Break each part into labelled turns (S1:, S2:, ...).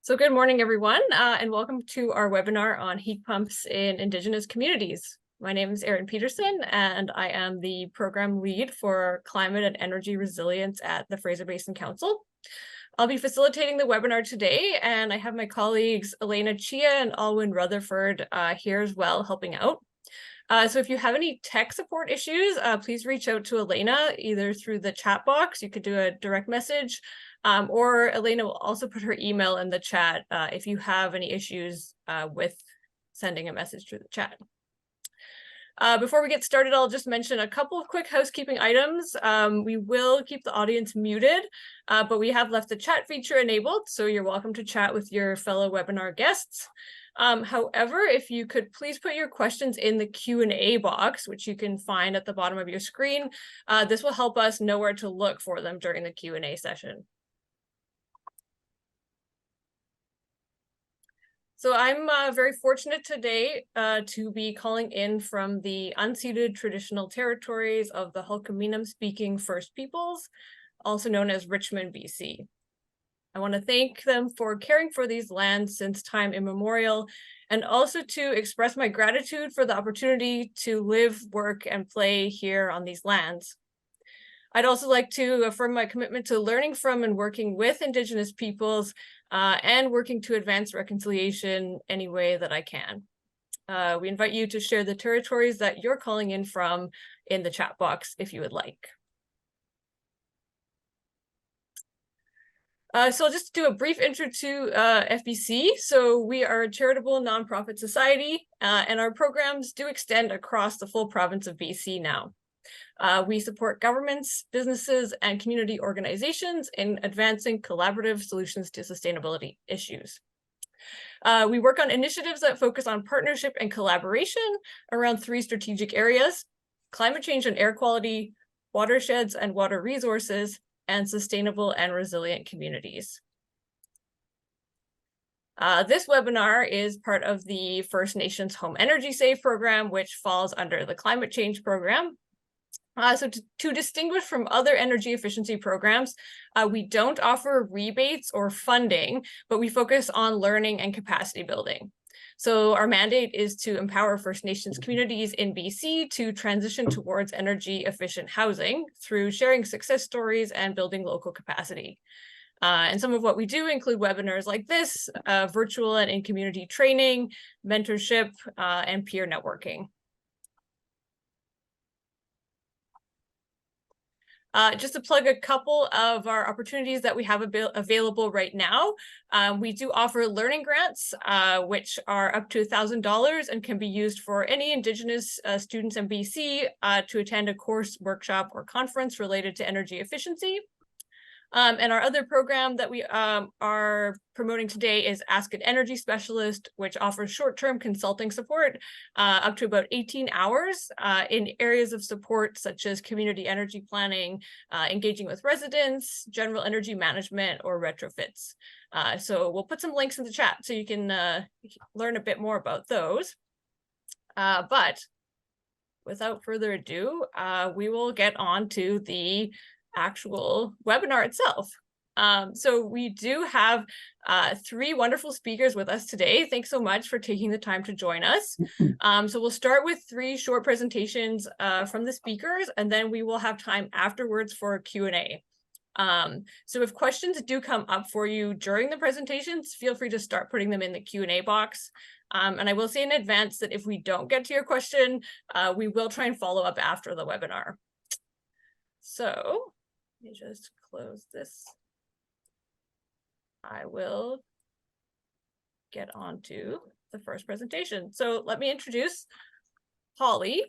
S1: So good morning, everyone, and welcome to our webinar on heat pumps in Indigenous communities. My name is Erin Peterson, and I am the program lead for climate and energy resilience at the Fraser Basin Council. I'll be facilitating the webinar today, and I have my colleagues Elena Chia and Alwyn Rutherford here as well, helping out. So if you have any tech support issues, please reach out to Elena, either through the chat box. You could do a direct message, or Elena will also put her email in the chat if you have any issues with sending a message through the chat. Before we get started, I'll just mention a couple of quick housekeeping items. We will keep the audience muted, but we have left the chat feature enabled, so you're welcome to chat with your fellow webinar guests. However, if you could please put your questions in the Q&A box, which you can find at the bottom of your screen, this will help us know where to look for them during the Q&A session. So I'm very fortunate today to be calling in from the unceded traditional territories of the Hulkaminam-speaking First Peoples, also known as Richmond, BC. I want to thank them for caring for these lands since time immemorial, and also to express my gratitude for the opportunity to live, work, and play here on these lands. I'd also like to affirm my commitment to learning from and working with Indigenous peoples and working to advance reconciliation any way that I can. We invite you to share the territories that you're calling in from in the chat box if you would like. So I'll just do a brief intro to FBC. So we are a charitable nonprofit society, and our programs do extend across the full province of BC now. We support governments, businesses, and community organizations in advancing collaborative solutions to sustainability issues. We work on initiatives that focus on partnership and collaboration around three strategic areas: climate change and air quality, watersheds and water resources, and sustainable and resilient communities. This webinar is part of the First Nations Home Energy Save program, which falls under the climate change program. So to distinguish from other energy efficiency programs, we don't offer rebates or funding, but we focus on learning and capacity building. So our mandate is to empower First Nations communities in BC to transition towards energy efficient housing through sharing success stories and building local capacity. And some of what we do include webinars like this, virtual and in-community training, mentorship, and peer networking. Just to plug a couple of our opportunities that we have available right now, we do offer learning grants, which are up to $1,000 and can be used for any Indigenous students in BC to attend a course, workshop, or conference related to energy efficiency. And our other program that we are promoting today is Ask an Energy Specialist, which offers short-term consulting support up to about 18 hours in areas of support such as community energy planning, engaging with residents, general energy management, or retrofits. So we'll put some links in the chat so you can learn a bit more about those. But without further ado, we will get on to the actual webinar itself. So we do have three wonderful speakers with us today. Thanks so much for taking the time to join us. So we'll start with three short presentations from the speakers, and then we will have time afterwards for a Q&A. So if questions do come up for you during the presentations, feel free to start putting them in the Q&A box. And I will say in advance that if we don't get to your question, we will try and follow up after the webinar. So let me just close this. I will get on to the first presentation. So let me introduce Holly.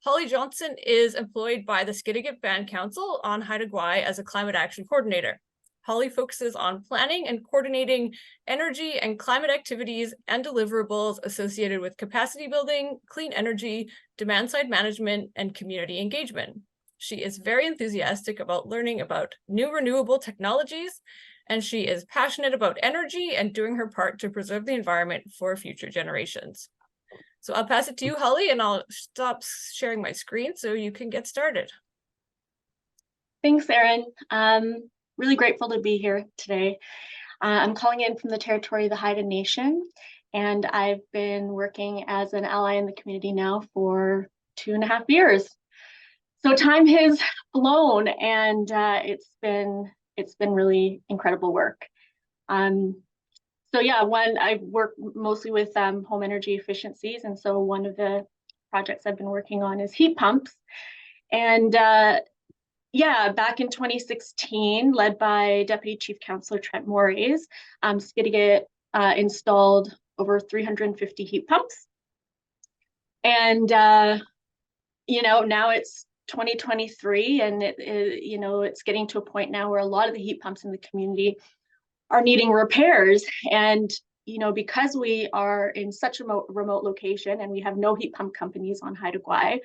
S1: Holly Johnson is employed by the Skidegate Band Council on Haida Gwaii as a climate action coordinator. Holly focuses on planning and coordinating energy and climate activities and deliverables associated with capacity building, clean energy, demand-side management, and community engagement. She is very enthusiastic about learning about new renewable technologies, and she is passionate about energy and doing her part to preserve the environment for future generations. So I'll pass it to you, Holly, and I'll stop sharing my screen so you can get started.
S2: Thanks, Erin. Really grateful to be here today. I'm calling in from the territory of the Haida Nation, and I've been working as an ally in the community now for 2.5 years. So time has flown, and it's been really incredible work. Um, so yeah, I work mostly with home energy efficiencies, and so one of the projects I've been working on is heat pumps. And yeah, back in 2016, led by Deputy Chief Councillor Trent Mores, Skidegate installed over 350 heat pumps. And, now it's 2023, and it's getting to a point now where a lot of the heat pumps in the community are needing repairs. And, because we are in such a remote location and we have no heat pump companies on Haida Gwaii,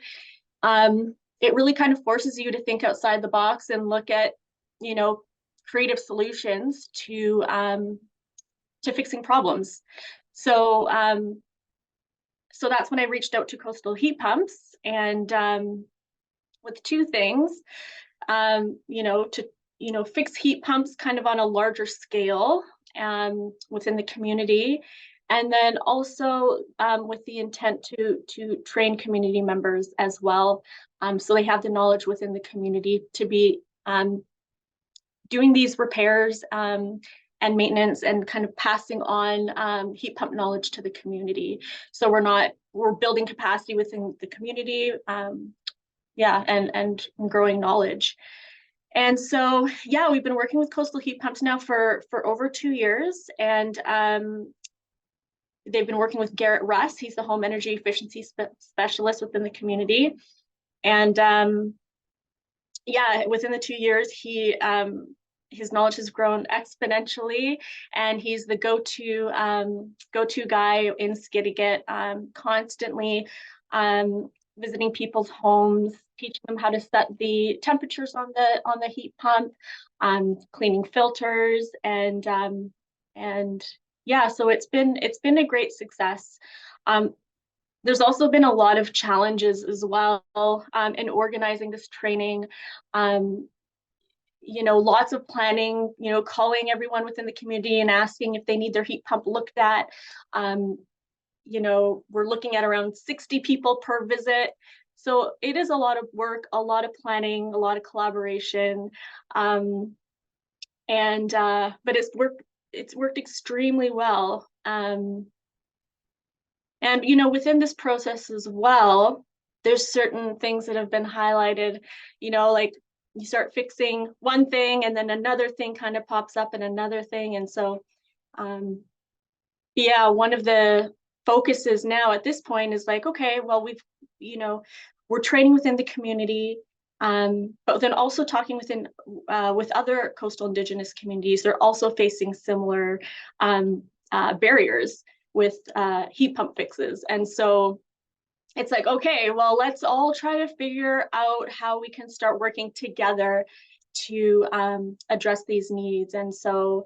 S2: it really kind of forces you to think outside the box and look at, creative solutions to fixing problems. So that's when I reached out to Coastal Heat Pumps, and with two things, to fix heat pumps kind of on a larger scale within the community, and then also with the intent to train community members as well, so they have the knowledge within the community to be doing these repairs and maintenance, and kind of passing on heat pump knowledge to the community. So we're building capacity within the community, and growing knowledge. And so, yeah, we've been working with Coastal Heat Pumps now for over 2 years, and they've been working with Garrett Russ. He's the home energy efficiency specialist within the community. And within the 2 years, his knowledge has grown exponentially, and he's the go-to guy in Skidegate, constantly visiting people's homes, teaching them how to set the temperatures on the heat pump, cleaning filters, and yeah, so it's been a great success. There's also been a lot of challenges as well in organizing this training. Lots of planning, calling everyone within the community and asking if they need their heat pump looked at. We're looking at around 60 people per visit. So it is a lot of work, a lot of planning, a lot of collaboration. But it's worked extremely well. And within this process as well, there's certain things that have been highlighted, like you start fixing one thing and then another thing kind of pops up and another thing. And so, one of the focuses now at this point is like, okay, well, we're training within the community, but then also talking with other coastal Indigenous communities. They're also facing similar barriers with heat pump fixes. And so it's like, okay, well, let's all try to figure out how we can start working together to address these needs. And so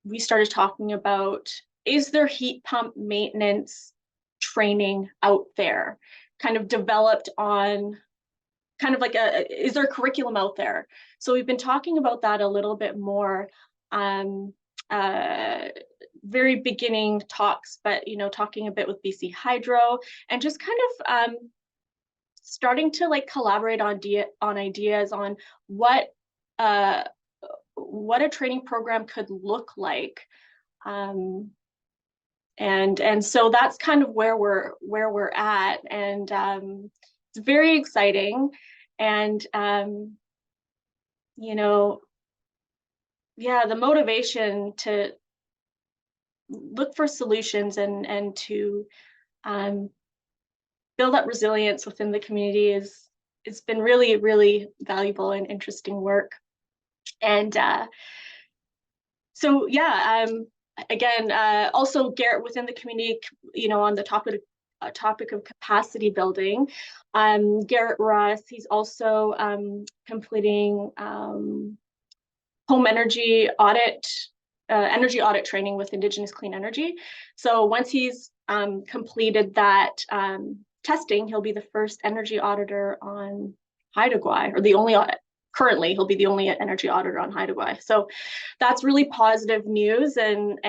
S2: we started talking about, is there heat pump maintenance training out there, kind of developed on kind of like is there a curriculum out there? So we've been talking about that a little bit more, very beginning talks, but talking a bit with BC Hydro, and just kind of starting to like collaborate on ideas on what a training program could look like. And so that's kind of where we're at, and it's very exciting. And the motivation to look for solutions and to build up resilience within the community it's been really, really valuable and interesting work. And so again, also Garrett within the community, on the topic of capacity building, Garrett Russ, he's also completing home energy audit training with Indigenous Clean Energy. So once he's completed that testing, he'll be the first energy auditor on Haida Gwaii, or the only currently he'll be the only energy auditor on Haida Gwaii. So that's really positive news. And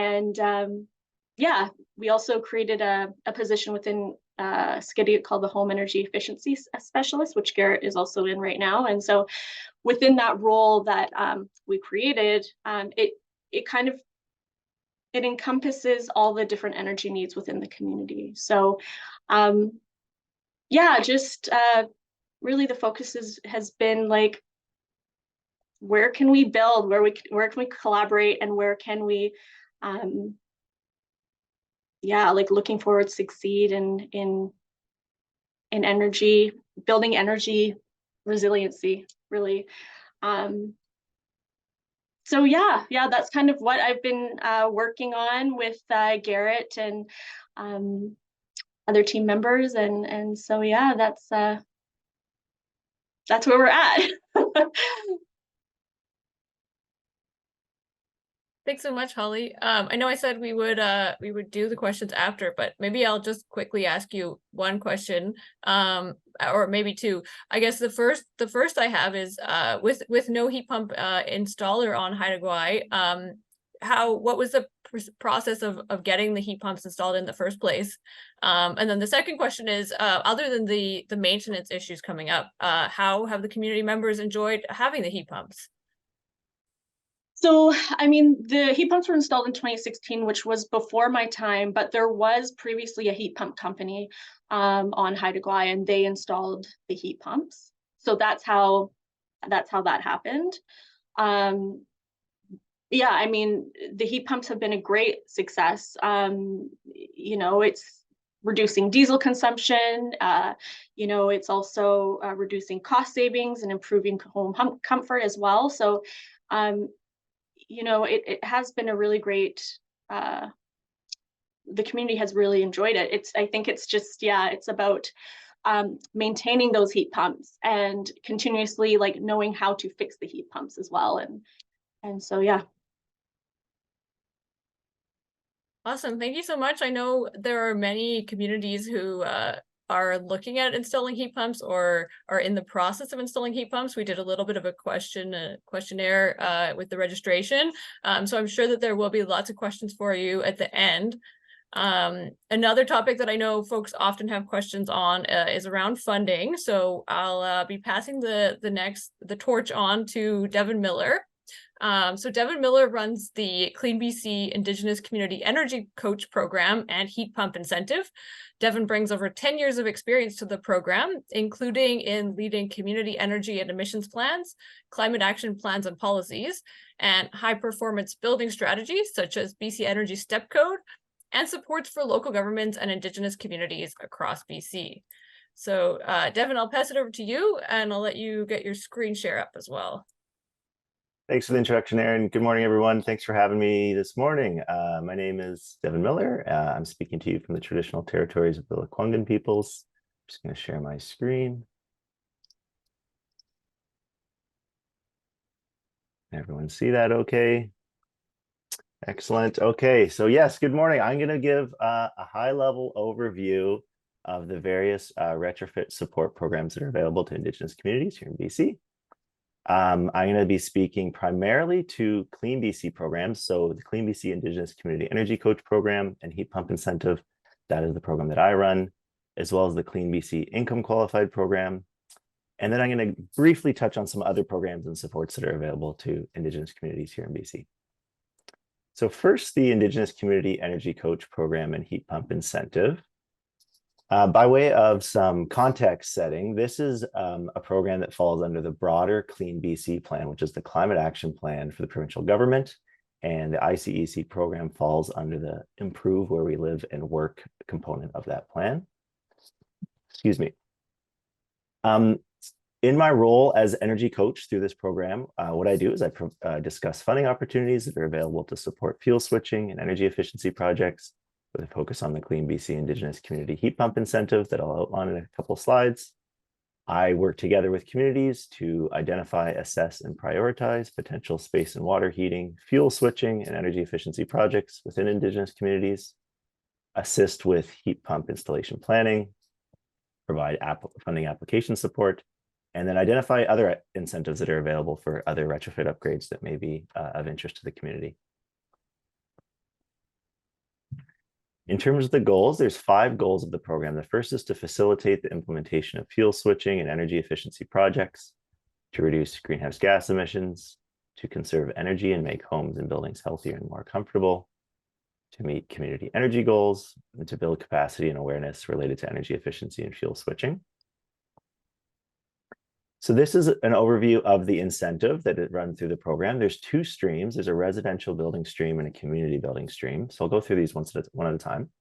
S2: yeah, we also created a position within Skidegate called the Home Energy Efficiency Specialist, which Garrett is also in right now. And so within that role that we created, it kind of, it encompasses all the different energy needs within the community. So yeah, just really the focus has been like, where can we build, where can we collaborate, and where can we yeah, like looking forward to succeed in energy, building energy resiliency, really. So yeah, that's kind of what I've been working on with Garrett and other team members, and so yeah, that's where we're at.
S1: Thanks so much, Holly. I know I said we would do the questions after, but maybe I'll just quickly ask you one question, or maybe two. I guess the first I have is with no heat pump installer on Haida Gwaii, what was the process of getting the heat pumps installed in the first place? And then the second question is, other than the maintenance issues coming up, how have the community members enjoyed having the heat pumps?
S2: So, I mean, the heat pumps were installed in 2016, which was before my time, but there was previously a heat pump company on Haida Gwaii, and they installed the heat pumps. So that's how that happened. Yeah, I mean, the heat pumps have been a great success. You know, it's reducing diesel consumption. You know, it's also reducing cost savings and improving home comfort as well. So, you know, it has been a really great, the community has really enjoyed it. I think it's just, yeah, it's about maintaining those heat pumps and continuously like knowing how to fix the heat pumps as well. And so, yeah.
S1: Awesome. Thank you so much. I know there are many communities who are looking at installing heat pumps or are in the process of installing heat pumps. We did a little bit of a questionnaire with the registration. So I'm sure that there will be lots of questions for you at the end. Another topic that I know folks often have questions on is around funding. So I'll be passing the torch on to Devon Miller. So Devon Miller runs the CleanBC Indigenous Community Energy Coach Program and Heat Pump Incentive. Devon brings over 10 years of experience to the program, including in leading community energy and emissions plans, climate action plans and policies, and high-performance building strategies such as BC Energy Step Code, and supports for local governments and Indigenous communities across BC. So Devon, I'll pass it over to you, and I'll let you get your screen share up as well.
S3: Thanks for the introduction, Aaron. Good morning, everyone. Thanks for having me this morning. My name is Devon Miller. I'm speaking to you from the traditional territories of the Lekwungen peoples. I'm just going to share my screen. Everyone see that okay? Excellent. Okay, so yes, good morning. I'm going to give a high-level overview of the various retrofit support programs that are available to Indigenous communities here in BC. I'm going to be speaking primarily to CleanBC programs. So the CleanBC Indigenous Community Energy Coach Program and Heat Pump Incentive, that is the program that I run, as well as the CleanBC Income Qualified Program. And then I'm going to briefly touch on some other programs and supports that are available to Indigenous communities here in BC. So first, the Indigenous Community Energy Coach Program and Heat Pump Incentive. By way of some context setting, this is a program that falls under the broader CleanBC plan, which is the climate action plan for the provincial government. And the ICEC program falls under the Improve Where We Live and Work component of that plan. Excuse me. In my role as energy coach through this program, what I do is I discuss funding opportunities that are available to support fuel switching and energy efficiency projects, with a focus on the CleanBC Indigenous Community Heat Pump Incentive that I'll outline in a couple of slides. I work together with communities to identify, assess, and prioritize potential space and water heating, fuel switching, and energy efficiency projects within Indigenous communities, assist with heat pump installation planning, provide funding application support, And then identify other incentives that are available for other retrofit upgrades that may be of interest to the community. In terms of the goals, there's 5 goals of the program. The first is to facilitate the implementation of fuel switching and energy efficiency projects, to reduce greenhouse gas emissions, to conserve energy and make homes and buildings healthier and more comfortable, to meet community energy goals, and to build capacity and awareness related to energy efficiency and fuel switching. So this is an overview of the incentive that it runs through the program. There's 2 streams. There's a residential building stream and a community building stream. So I'll go through these one at a time.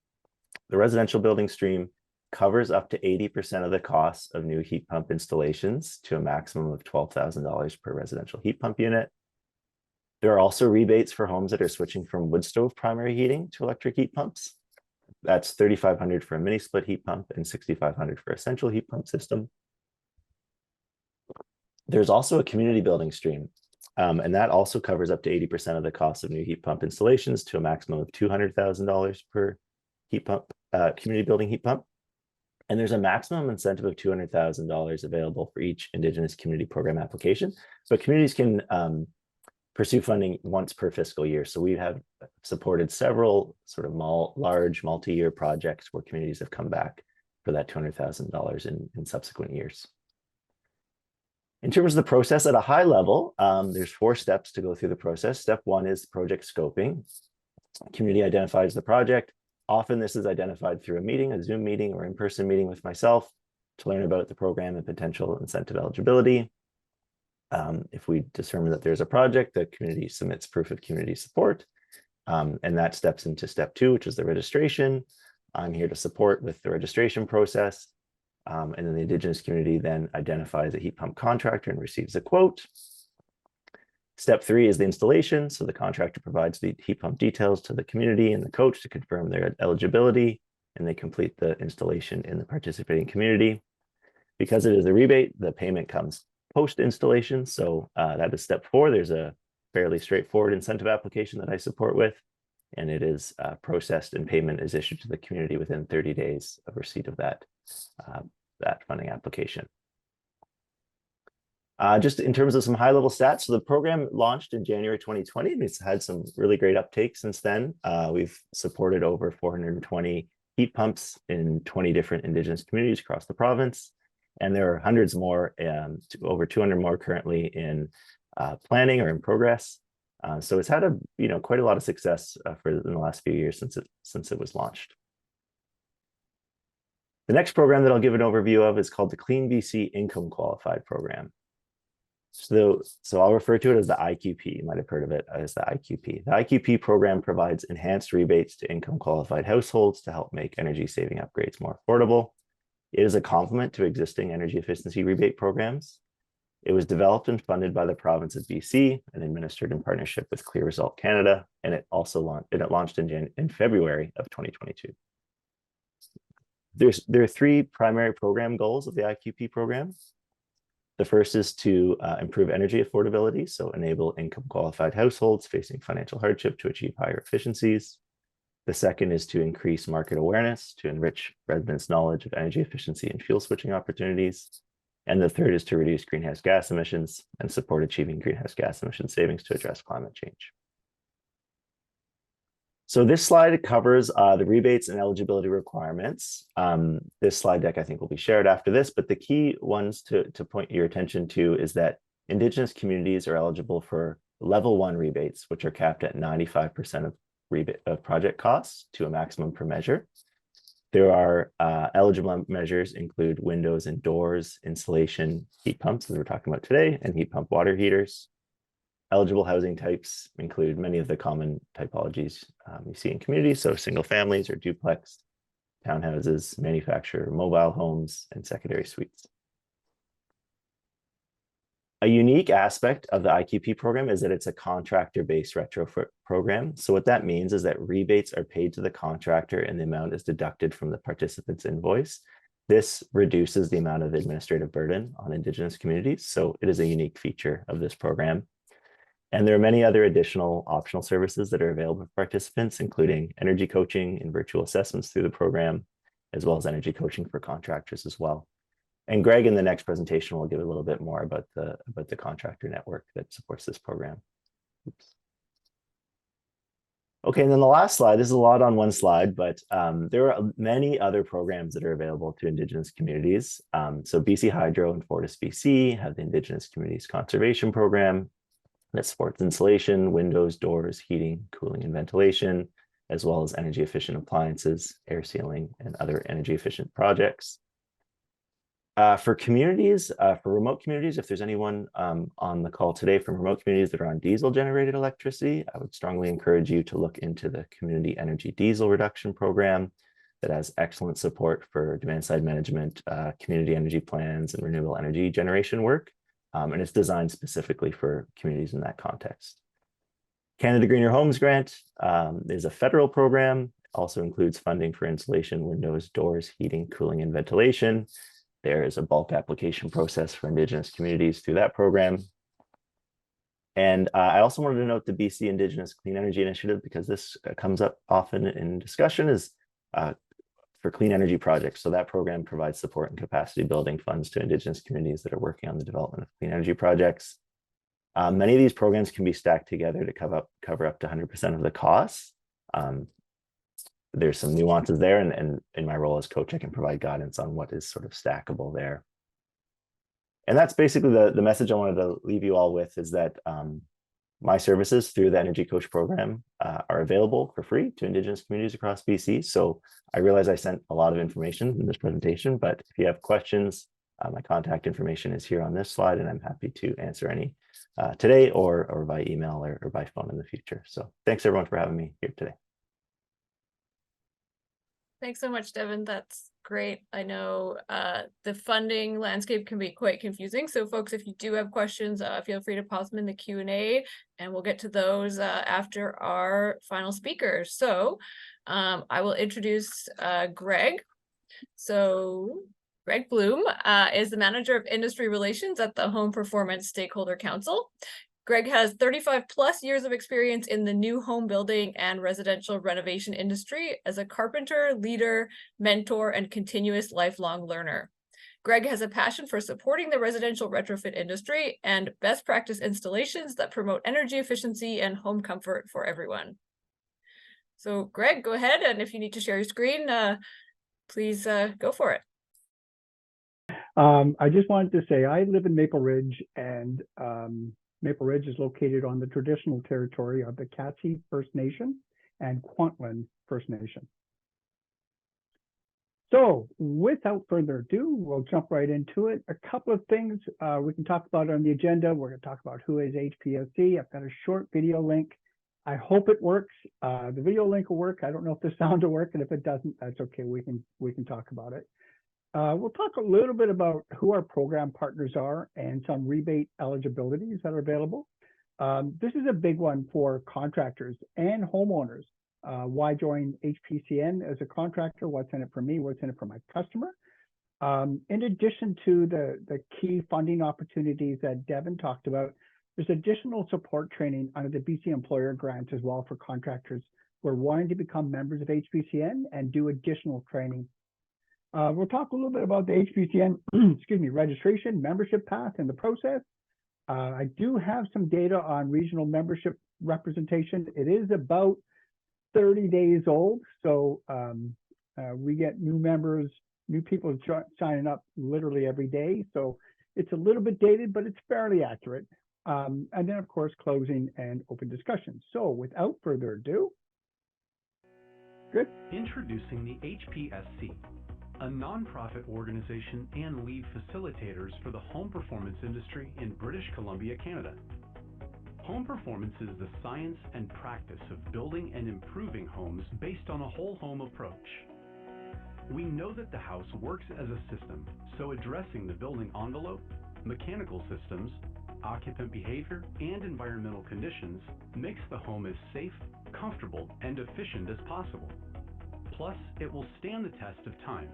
S3: The residential building stream covers up to 80% of the costs of new heat pump installations to a maximum of $12,000 per residential heat pump unit. There are also rebates for homes that are switching from wood stove primary heating to electric heat pumps. That's $3,500 for a mini split heat pump and $6,500 for a central heat pump system. There's also a community building stream, and that also covers up to 80% of the cost of new heat pump installations to a maximum of $200,000 per heat pump, community building heat pump. And there's a maximum incentive of $200,000 available for each Indigenous community program application, but communities can pursue funding once per fiscal year. So we have supported several sort of large multi-year projects where communities have come back for that $200,000 in subsequent years. In terms of the process at a high level, there's 4 steps to go through the process. Step 1 is project scoping. Community identifies the project. Often this is identified through a meeting, a Zoom meeting or in-person meeting with myself to learn about the program and potential incentive eligibility. If we determine that there's a project, the community submits proof of community support. And that steps into step 2, which is the registration. I'm here to support with the registration process. And then the Indigenous community then identifies a heat pump contractor and receives a quote. Step 3 is the installation. So the contractor provides the heat pump details to the community and the coach to confirm their eligibility, and they complete the installation in the participating community. Because it is a rebate, the payment comes post-installation. So that is step 4. There's a fairly straightforward incentive application that I support with, and it is processed and payment is issued to the community within 30 days of receipt of that funding application. Just in terms of some high-level stats, so the program launched in January 2020, and it's had some really great uptake since then. We've supported over 420 heat pumps in 20 different Indigenous communities across the province, and there are hundreds more, over 200 more currently in planning or in progress. So it's had quite a lot of success in the last few years since it was launched. The next program that I'll give an overview of is called the CleanBC Income Qualified Program. So I'll refer to it as the IQP. You might have heard of it as the IQP. The IQP program provides enhanced rebates to income qualified households to help make energy saving upgrades more affordable. It is a complement to existing energy efficiency rebate programs. It was developed and funded by the province of BC and administered in partnership with Clear Result Canada, and it launched in February of 2022. There are 3 primary program goals of the IQP program. The first is to improve energy affordability, so enable income qualified households facing financial hardship to achieve higher efficiencies. The second is to increase market awareness to enrich residents' knowledge of energy efficiency and fuel switching opportunities. And the third is to reduce greenhouse gas emissions and support achieving greenhouse gas emission savings to address climate change. So this slide covers the rebates and eligibility requirements. This slide deck, I think, will be shared after this, but the key ones to point your attention to is that Indigenous communities are eligible for level 1 rebates, which are capped at 95% of project costs to a maximum per measure. There are eligible measures include windows and doors, insulation, heat pumps, as we're talking about today, and heat pump water heaters. Eligible housing types include many of the common typologies you see in communities, so single families or duplex, townhouses, manufactured mobile homes, and secondary suites. A unique aspect of the IQP program is that it's a contractor-based retrofit program. So what that means is that rebates are paid to the contractor and the amount is deducted from the participant's invoice. This reduces the amount of administrative burden on Indigenous communities. So it is a unique feature of this program. And there are many other additional optional services that are available for participants, including energy coaching and virtual assessments through the program, as well as energy coaching for contractors as well. And Greg in the next presentation will give a little bit more about the contractor network that supports this program. Oops. Okay, and then the last slide, this is a lot on one slide, but there are many other programs that are available to Indigenous communities. So BC Hydro and Fortis BC have the Indigenous Communities Conservation Program that supports insulation, windows, doors, heating, cooling, and ventilation, as well as energy efficient appliances, air sealing, and other energy efficient projects. For communities, for remote communities, if there's anyone on the call today from remote communities that are on diesel generated electricity, I would strongly encourage you to look into the Community Energy Diesel Reduction Program that has excellent support for demand side management, community energy plans, and renewable energy generation work. And it's designed specifically for communities in that context. Canada Greener Homes Grant is a federal program, also includes funding for insulation, windows, doors, heating, cooling, and ventilation. There is a bulk application process for Indigenous communities through that program. And I also wanted to note the BC Indigenous Clean Energy Initiative, because this comes up often in discussion, is for clean energy projects. So that program provides support and capacity building funds to Indigenous communities that are working on the development of clean energy projects. Many of these programs can be stacked together to cover up to 100% of the costs. There's some nuances there, and in my role as coach, I can provide guidance on what is sort of stackable there. And that's basically the message I wanted to leave you all with, is that my services through the Energy Coach program are available for free to Indigenous communities across BC. So I realize I sent a lot of information in this presentation, but if you have questions, my contact information is here on this slide, and I'm happy to answer any today or by email or by phone in the future. So thanks everyone for having me here today.
S1: Thanks so much, Devon. That's great. I know the funding landscape can be quite confusing. So folks, if you do have questions, feel free to post them in the Q&A, and we'll get to those after our final speakers. So I will introduce Greg. So Greg Bloom is the Manager of Industry Relations at the Home Performance Stakeholder Council. Greg has 35 plus years of experience in the new home building and residential renovation industry as a carpenter, leader, mentor, and continuous lifelong learner. Greg has a passion for supporting the residential retrofit industry and best practice installations that promote energy efficiency and home comfort for everyone. So Greg, go ahead, and if you need to share your screen, please go for it.
S4: I just wanted to say I live in Maple Ridge, and Maple Ridge is located on the traditional territory of the Katzie First Nation and Kwantlen First Nation. So without further ado, we'll jump right into it. A couple of things we can talk about on the agenda. We're going to talk about who is HPSC. I've got a short video link. I hope it works. The video link will work. I don't know if the sound will work, and if it doesn't, that's okay. We can talk about it. We'll talk a little bit about who our program partners are and some rebate eligibilities that are available. This is a big one for contractors and homeowners. Why join HPCN as a contractor? What's in it for me? What's in it for my customer? In addition to the key funding opportunities that Devon talked about, there's additional support training under the BC Employer Grant as well for contractors who are wanting to become members of HPCN and do additional training. We'll talk a little bit about the HPCN, excuse me, registration, membership path, and the process. I do have some data on regional membership representation. It is about 30 days old, so we get new members, new people signing up literally every day. So it's a little bit dated, but it's fairly accurate. And then, of course, closing and open discussion. So without further ado, good.
S5: Introducing the HPSC, a nonprofit organization and lead facilitators for the home performance industry in British Columbia, Canada. Home performance is the science and practice of building and improving homes based on a whole home approach. We know that the house works as a system, so addressing the building envelope, mechanical systems, occupant behavior, and environmental conditions makes the home as safe, comfortable, and efficient as possible. Plus, it will stand the test of time.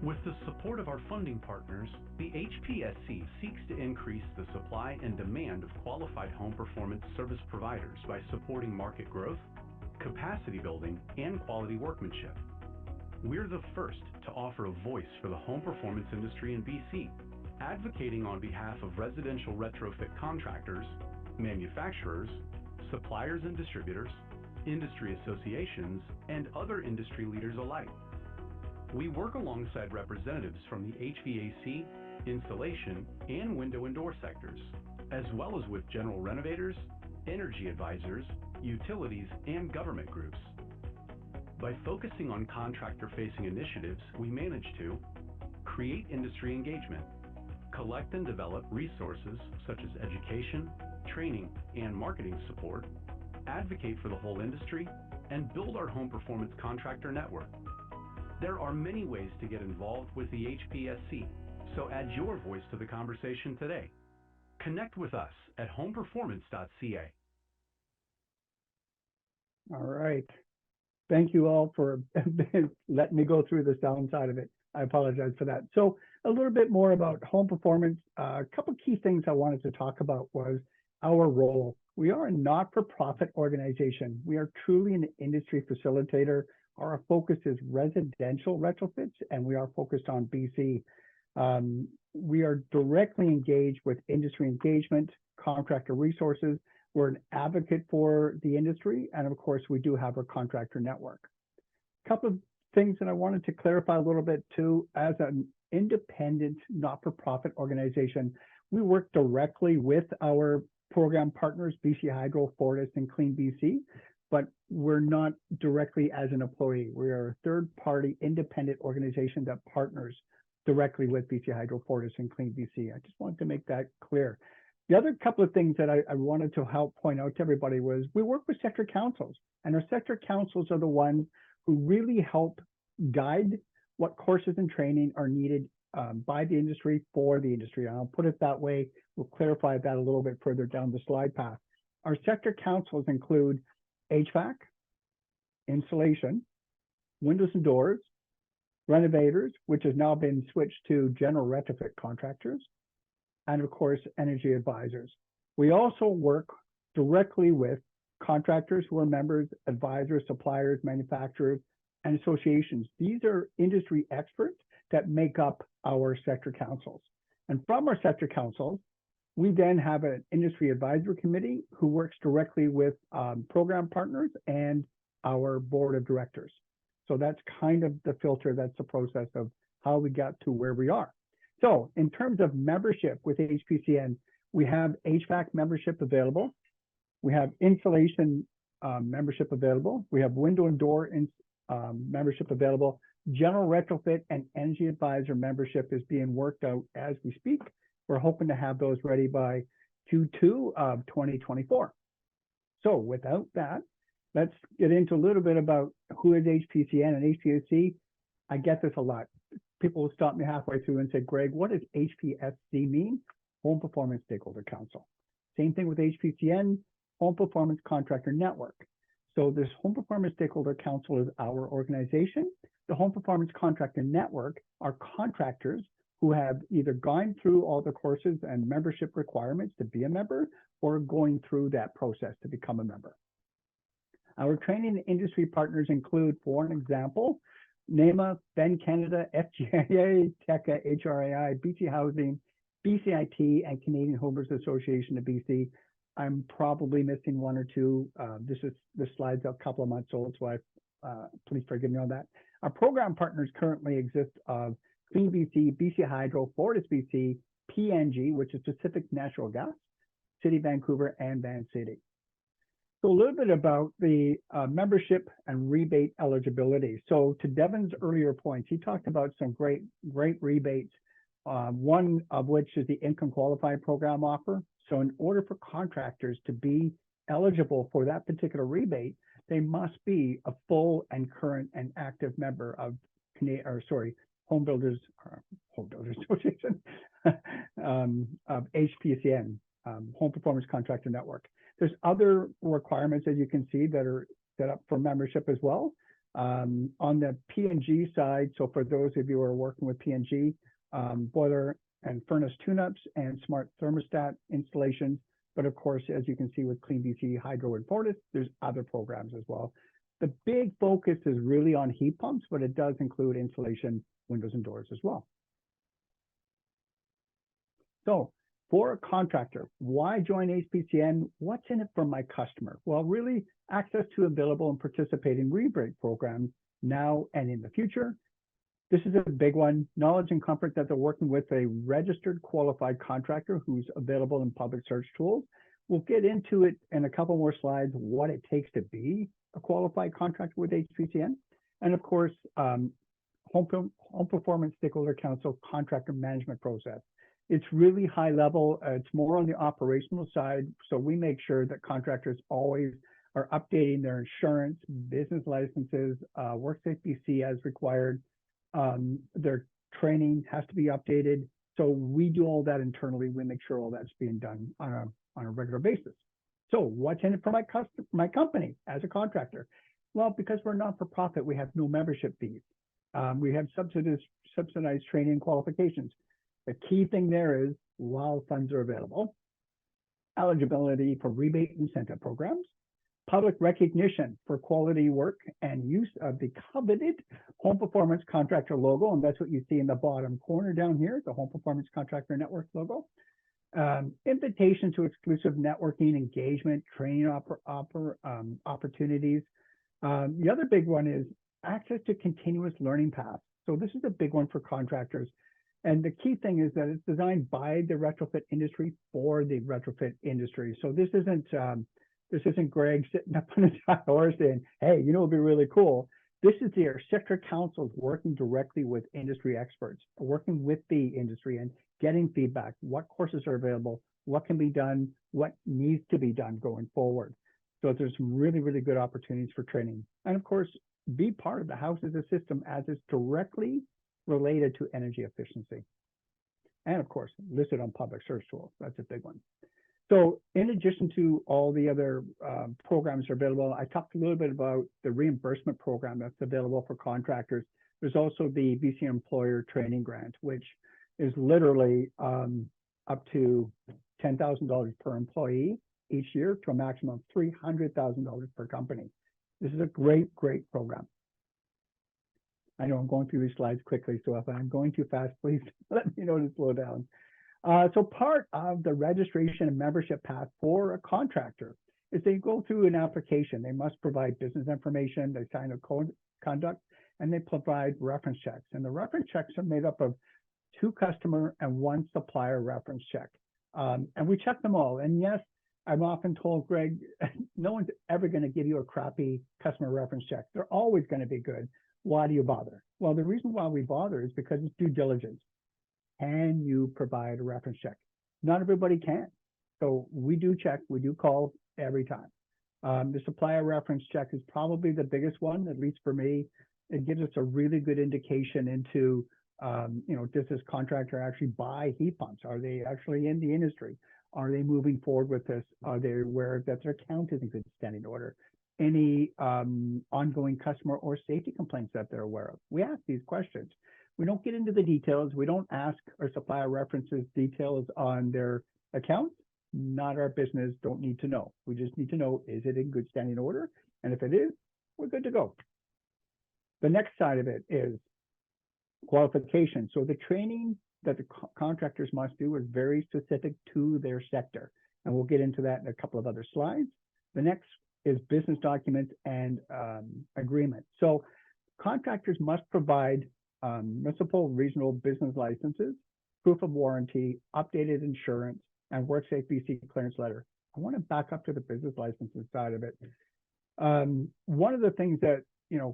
S5: With the support of our funding partners, the HPSC seeks to increase the supply and demand of qualified home performance service providers by supporting market growth, capacity building, and quality workmanship. We're the first to offer a voice for the home performance industry in BC, advocating on behalf of residential retrofit contractors, manufacturers, suppliers and distributors, industry associations, and other industry leaders alike. We work alongside representatives from the HVAC, insulation, and window and door sectors, as well as with general renovators, energy advisors, utilities, and government groups. By focusing on contractor-facing initiatives, we manage to create industry engagement, collect and develop resources such as education, training, and marketing support, advocate for the whole industry, and build our Home Performance Contractor Network. There are many ways to get involved with the HPSC, so add your voice to the conversation today. Connect with us at homeperformance.ca.
S4: All right. Thank you all for letting me go through the sound side of it. I apologize for that. So a little bit more about home performance. A couple key things I wanted to talk about was our role. We are a not-for-profit organization. We are truly an industry facilitator. Our focus is residential retrofits, and we are focused on BC. We are directly engaged with industry engagement, contractor resources. We're an advocate for the industry, and of course, we do have our contractor network. A couple of things that I wanted to clarify a little bit too. As an independent, not-for-profit organization, we work directly with our program partners, BC Hydro, Fortis, and CleanBC, but we're not directly as an employee. We are a third-party independent organization that partners directly with BC Hydro, Fortis, and CleanBC. I just wanted to make that clear. The other couple of things that I wanted to help point out to everybody was we work with sector councils, and our sector councils are the ones who really help guide what courses and training are needed by the industry for the industry. And I'll put it that way. We'll clarify that a little bit further down the slide path. Our sector councils include HVAC, insulation, windows and doors, renovators, which has now been switched to general retrofit contractors, and of course, energy advisors. We also work directly with contractors who are members, advisors, suppliers, manufacturers, and associations. These are industry experts that make up our sector councils. And from our sector councils, we then have an industry advisory committee who works directly with program partners and our board of directors. So that's kind of the filter, that's the process of how we got to where we are. So in terms of membership with HPCN, we have HVAC membership available. We have insulation membership available. We have window and door membership available. General retrofit and energy advisor membership is being worked out as we speak. We're hoping to have those ready by Q2 of 2024. So without that, let's get into a little bit about who is HPCN and HPSC. I get this a lot. People will stop me halfway through and say, Greg, what does HPSC mean? Home Performance Stakeholder Council. Same thing with HPCN, Home Performance Contractor Network. So this Home Performance Stakeholder Council is our organization. The Home Performance Contractor Network are contractors who have either gone through all the courses and membership requirements to be a member or going through that process to become a member. Our training industry partners include, for an example, NAMA, Ben Canada, FGIA, TECA, HRAI, BC Housing, BCIT, and Canadian Homeowners Association of BC. I'm probably missing one or two. This slide's a couple of months old, so please forgive me on that. Our program partners currently exist of CleanBC, BC Hydro, Fortis BC, PNG, which is Pacific Natural Gas, City Vancouver, and Van City. So a little bit about the membership and rebate eligibility. So to Devon's earlier points, he talked about some great rebates, one of which is the income qualified program offer. So in order for contractors to be eligible for that particular rebate, they must be a full and current and active member of Home Builders Association of HPCN, Home Performance Contractor Network. There's other requirements, as you can see, that are set up for membership as well. On the P&G side, so for those of you who are working with P&G, boiler and furnace tune-ups and smart thermostat installations. But of course, as you can see with CleanBC, Hydro, and Fortis, there's other programs as well. The big focus is really on heat pumps, but it does include insulation, windows and doors as well. So for a contractor, why join HPCN? What's in it for my customer? Well, really access to available and participating rebate programs now and in the future. This is a big one. Knowledge and comfort that they're working with a registered qualified contractor who's available in public search tools. We'll get into it in a couple more slides, what it takes to be a qualified contractor with HPCN. And of course, Home Performance Stakeholder Council contractor management process. It's really high level. It's more on the operational side. So we make sure that contractors always are updating their insurance, business licenses, WorkSafe BC as required. Their training has to be updated. So we do all that internally. We make sure all that's being done on a regular basis. So what's in it for my company as a contractor? Well, because we're not for profit, we have no membership fees. We have subsidized training and qualifications. The key thing there is, while funds are available, eligibility for rebate incentive programs, public recognition for quality work and use of the coveted Home Performance Contractor logo. And that's what you see in the bottom corner down here, the Home Performance Contractor Network logo. Invitation to exclusive networking, engagement, training opportunities. The other big one is access to continuous learning paths. So this is a big one for contractors. And the key thing is that it's designed by the retrofit industry for the retrofit industry. So this isn't Greg sitting up on his high horse saying, hey, you know, it'd be really cool. This is their sector councils working directly with industry experts, working with the industry and getting feedback, what courses are available, what can be done, what needs to be done going forward. So there's some really, really good opportunities for training. And of course, be part of the house as a system as it's directly related to energy efficiency. And of course, listed on public search tools. That's a big one. So in addition to all the other programs that are available, I talked a little bit about the reimbursement program that's available for contractors. There's also the BC Employer Training Grant, which is literally up to $10,000 per employee each year to a maximum of $300,000 per company. This is a great, great program. I know I'm going through these slides quickly, so if I'm going too fast, please let me know to slow down. So part of the registration and membership path for a contractor is they go through an application. They must provide business information, they sign a code of conduct, and they provide reference checks. And the reference checks are made up of 2 customer and 1 supplier reference check. And we check them all. And yes, I'm often told, Greg, no one's ever going to give you a crappy customer reference check. They're always going to be good. Why do you bother? Well, the reason why we bother is because it's due diligence. Can you provide a reference check? Not everybody can. So we do check, we do call every time. The supplier reference check is probably the biggest one, at least for me. It gives us a really good indication into, does this contractor actually buy heat pumps? Are they actually in the industry? Are they moving forward with this? Are they aware that their account is in good standing order? Any ongoing customer or safety complaints that they're aware of? We ask these questions. We don't get into the details. We don't ask our supplier references details on their accounts. Not our business, don't need to know. We just need to know, is it in good standing order? And if it is, we're good to go. The next side of it is qualification. So the training that the contractors must do is very specific to their sector. And we'll get into that in a couple of other slides. The next is business documents and agreements. So contractors must provide municipal regional business licenses, proof of warranty, updated insurance, and WorkSafe BC clearance letter. I want to back up to the business licenses side of it. One of the things that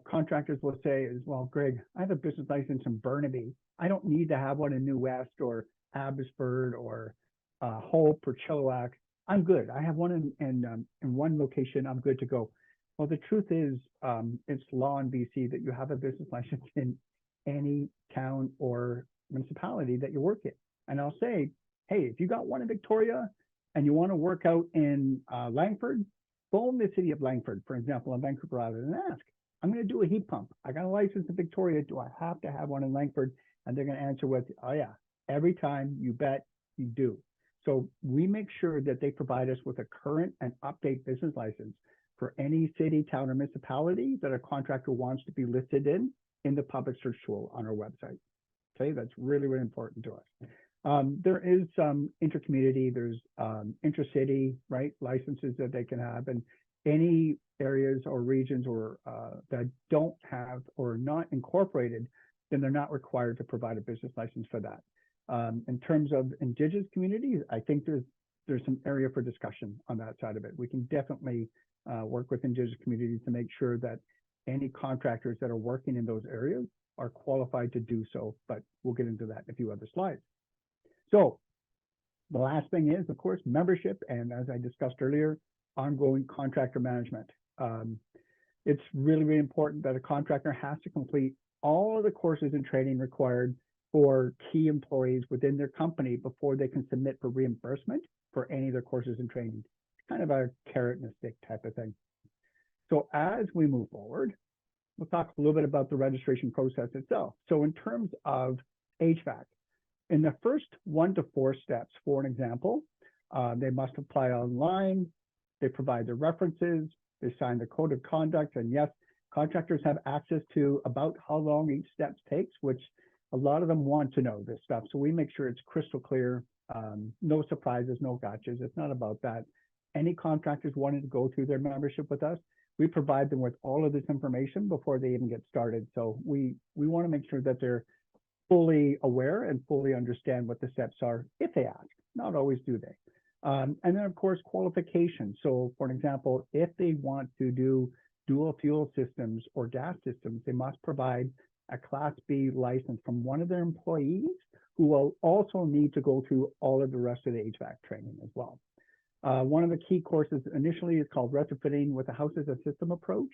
S4: contractors will say is, well, Greg, I have a business license in Burnaby. I don't need to have one in New West or Abbotsford or Hope or Chilliwack. I'm good. I have one in one location. I'm good to go. Well, the truth is, it's law in BC that you have a business license in any town or municipality that you work in. And I'll say, hey, if you got one in Victoria and you want to work out in Langford, phone the city of Langford, for example, on Vancouver Island, and ask, I'm going to do a heat pump. I got a license in Victoria. Do I have to have one in Langford? And they're going to answer with, oh yeah, every time, you bet you do. So we make sure that they provide us with a current and update business license for any city, town, or municipality that a contractor wants to be listed in the public search tool on our website. Okay, that's really, really important to us. There is some intercommunity, there's intercity, right, licenses that they can have, and any areas or regions or that don't have or are not incorporated, then they're not required to provide a business license for that. In terms of Indigenous communities, I think there's some area for discussion on that side of it. We can definitely work with Indigenous communities to make sure that any contractors that are working in those areas are qualified to do so, but we'll get into that in a few other slides. So the last thing is, of course, membership, and as I discussed earlier, ongoing contractor management. It's really, really important that a contractor has to complete all of the courses and training required for key employees within their company before they can submit for reimbursement for any of their courses and training. It's kind of a carrot and a stick type of thing. So as we move forward, we'll talk a little bit about the registration process itself. So in terms of HVAC, in the first 1 to 4 steps, for an example, they must apply online, they provide their references, they sign the code of conduct, and yes, contractors have access to about how long each step takes, which a lot of them want to know this stuff. So we make sure it's crystal clear, no surprises, no gotchas. It's not about that. Any contractors wanting to go through their membership with us, we provide them with all of this information before they even get started. So we want to make sure that they're fully aware and fully understand what the steps are if they ask. Not always do they. And then, of course, qualification. So, for an example, if they want to do dual fuel systems or gas systems, they must provide a Class B license from one of their employees who will also need to go through all of the rest of the HVAC training as well. One of the key courses initially is called Retrofitting with a House as a System approach.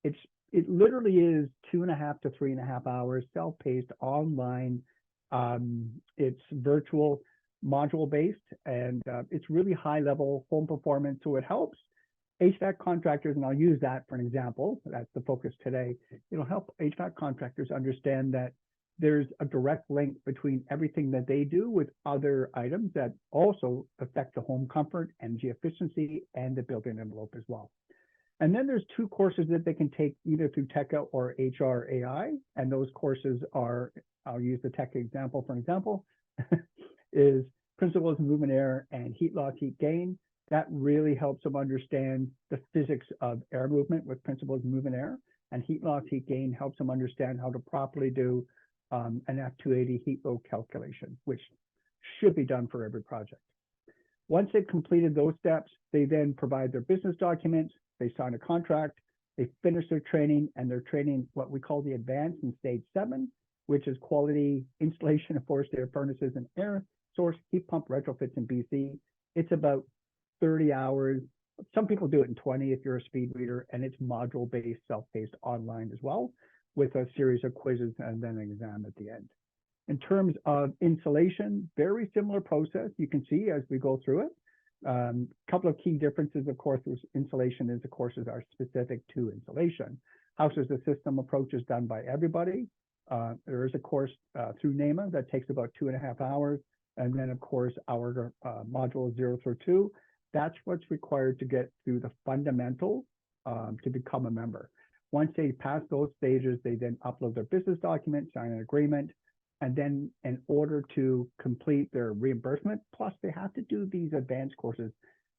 S4: It literally is 2.5 to 3.5 hours, self-paced, online. It's virtual, module-based, and it's really high-level home performance. So it helps HVAC contractors, and I'll use that for an example. That's the focus today. It'll help HVAC contractors understand that there's a direct link between everything that they do with other items that also affect the home comfort, energy efficiency, and the built-in envelope as well. And then there's 2 courses that they can take either through TECA or HRAI. And those courses are, I'll use the TECA example for example, is Principles of Movement Air and Heat Loss, Heat Gain. That really helps them understand the physics of air movement with Principles of Movement Air. And Heat Loss, Heat Gain helps them understand how to properly do an F280 heat load calculation, which should be done for every project. Once they've completed those steps, they then provide their business documents, they sign a contract, they finish their training, and they're training what we call the advanced in stage 7, which is quality installation of forced air furnaces and air source heat pump retrofits in BC. It's about 30 hours. Some people do it in 20 if you're a speed reader, and it's module-based, self-paced online as well, with a series of quizzes and then an exam at the end. In terms of insulation, very similar process. You can see as we go through it. A couple of key differences, of course, with insulation is the courses are specific to insulation. House as a System approach is done by everybody. There is a course through NEMA that takes about 2.5 hours. And then, of course, our module 0 through 2, that's what's required to get through the fundamental to become a member. Once they pass those stages, they then upload their business document, sign an agreement, and then in order to complete their reimbursement, plus they have to do these advanced courses.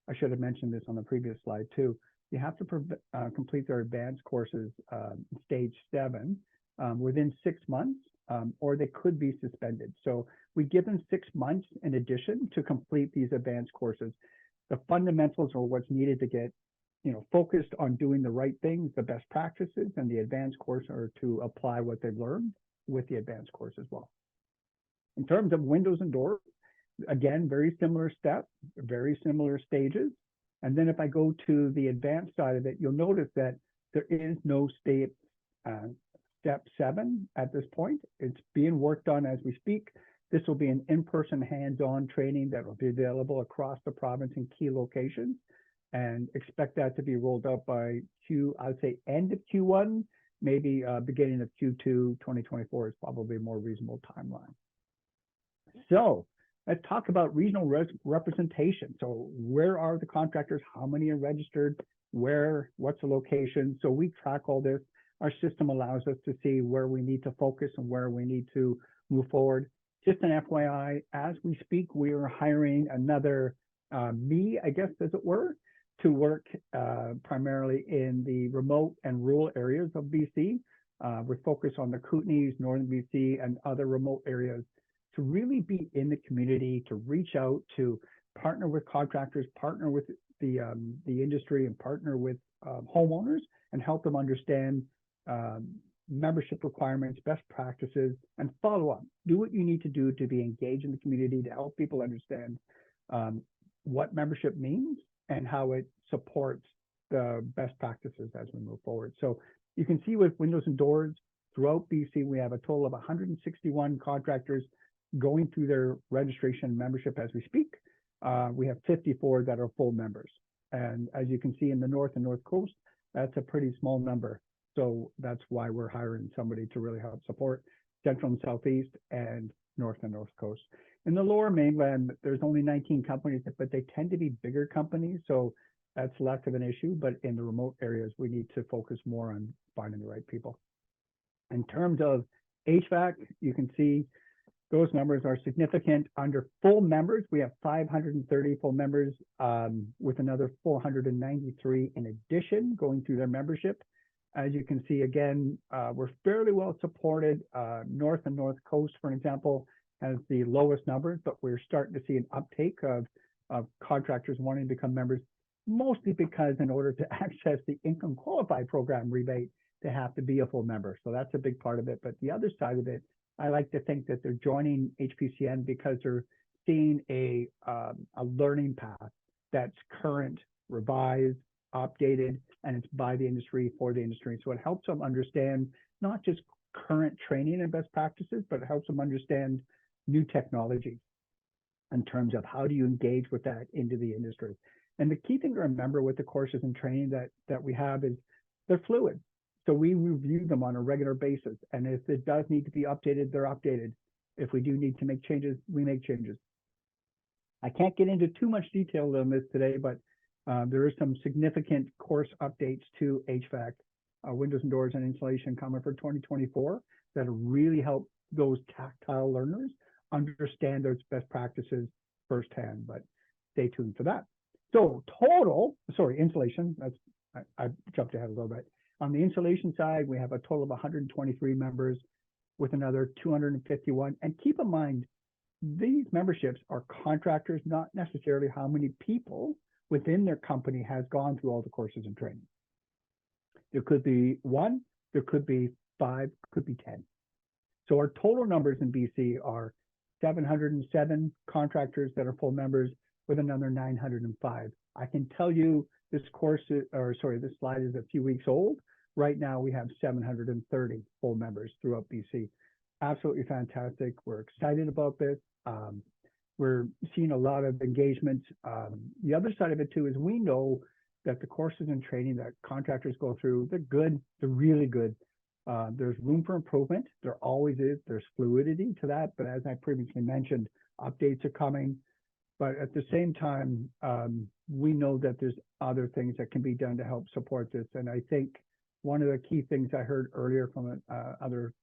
S4: I should have mentioned this on the previous slide too. You have to complete their advanced courses, stage 7, within 6 months, or they could be suspended. So we give them 6 months in addition to complete these advanced courses. The fundamentals are what's needed to get, focused on doing the right things, the best practices, and the advanced course are to apply what they've learned with the advanced course as well. In terms of windows and doors, again, very similar step, very similar stages. And then if I go to the advanced side of it, you'll notice that there is no step 7 at this point. It's being worked on as we speak. This will be an in-person hands-on training that will be available across the province in key locations, and expect that to be rolled out by I'd say end of Q1, maybe beginning of Q2 2024 is probably a more reasonable timeline. So let's talk about regional representation. So where are the contractors? How many are registered? what's the location. So we track all this. Our system allows us to see where we need to focus and where we need to move forward. Just an FYI, as we speak, we are hiring another me, I guess, as it were, to work primarily in the remote and rural areas of BC. We're focused on the Kootenays, Northern BC, and other remote areas to really be in the community, to reach out, to partner with contractors, partner with the industry, and partner with homeowners and help them understand membership requirements, best practices, and follow up. Do what you need to do to be engaged in the community to help people understand what membership means and how it supports the best practices as we move forward. So you can see with windows and doors throughout BC, we have a total of 161 contractors going through their registration membership as we speak. We have 54 that are full members. And as you can see in the North and North Coast, that's a pretty small number. So that's why we're hiring somebody to really help support Central and Southeast and North and North Coast. In the Lower Mainland, there's only 19 companies, but they tend to be bigger companies. So that's less of an issue. But in the remote areas, we need to focus more on finding the right people. In terms of HVAC, you can see those numbers are significant. Under full members, we have 530 full members with another 493 in addition going through their membership. As you can see, again, we're fairly well supported. North and North Coast, for example, has the lowest numbers, but we're starting to see an uptake of contractors wanting to become members, mostly because in order to access the income qualified program rebate, they have to be a full member. So that's a big part of it. But the other side of it, I like to think that they're joining HPCN because they're seeing a learning path that's current, revised, updated, and it's by the industry, for the industry. So it helps them understand not just current training and best practices, but it helps them understand new technology in terms of how do you engage with that into the industry. And the key thing to remember with the courses and training that we have is they're fluid. So we review them on a regular basis. And if it does need to be updated, they're updated. If we do need to make changes, we make changes. I can't get into too much detail on this today, but there is some significant course updates to HVAC, windows and doors and insulation coming for 2024 that'll really help those tactile learners understand those best practices firsthand, but stay tuned for that. So insulation, I jumped ahead a little bit. On the insulation side, we have a total of 123 members with another 251. And keep in mind, these memberships are contractors, not necessarily how many people within their company has gone through all the courses and training. There could be 1, there could be 5, could be 10. So our total numbers in BC are 707 contractors that are full members with another 905. I can tell you this slide is a few weeks old. Right now we have 730 full members throughout BC. Absolutely fantastic. We're excited about this. We're seeing a lot of engagement. The other side of it too is we know that the courses and training that contractors go through, they're good, they're really good. There's room for improvement. There always is. There's fluidity to that. But as I previously mentioned, updates are coming. But at the same time, we know that there's other things that can be done to help support this. And I think one of the key things I heard earlier from an other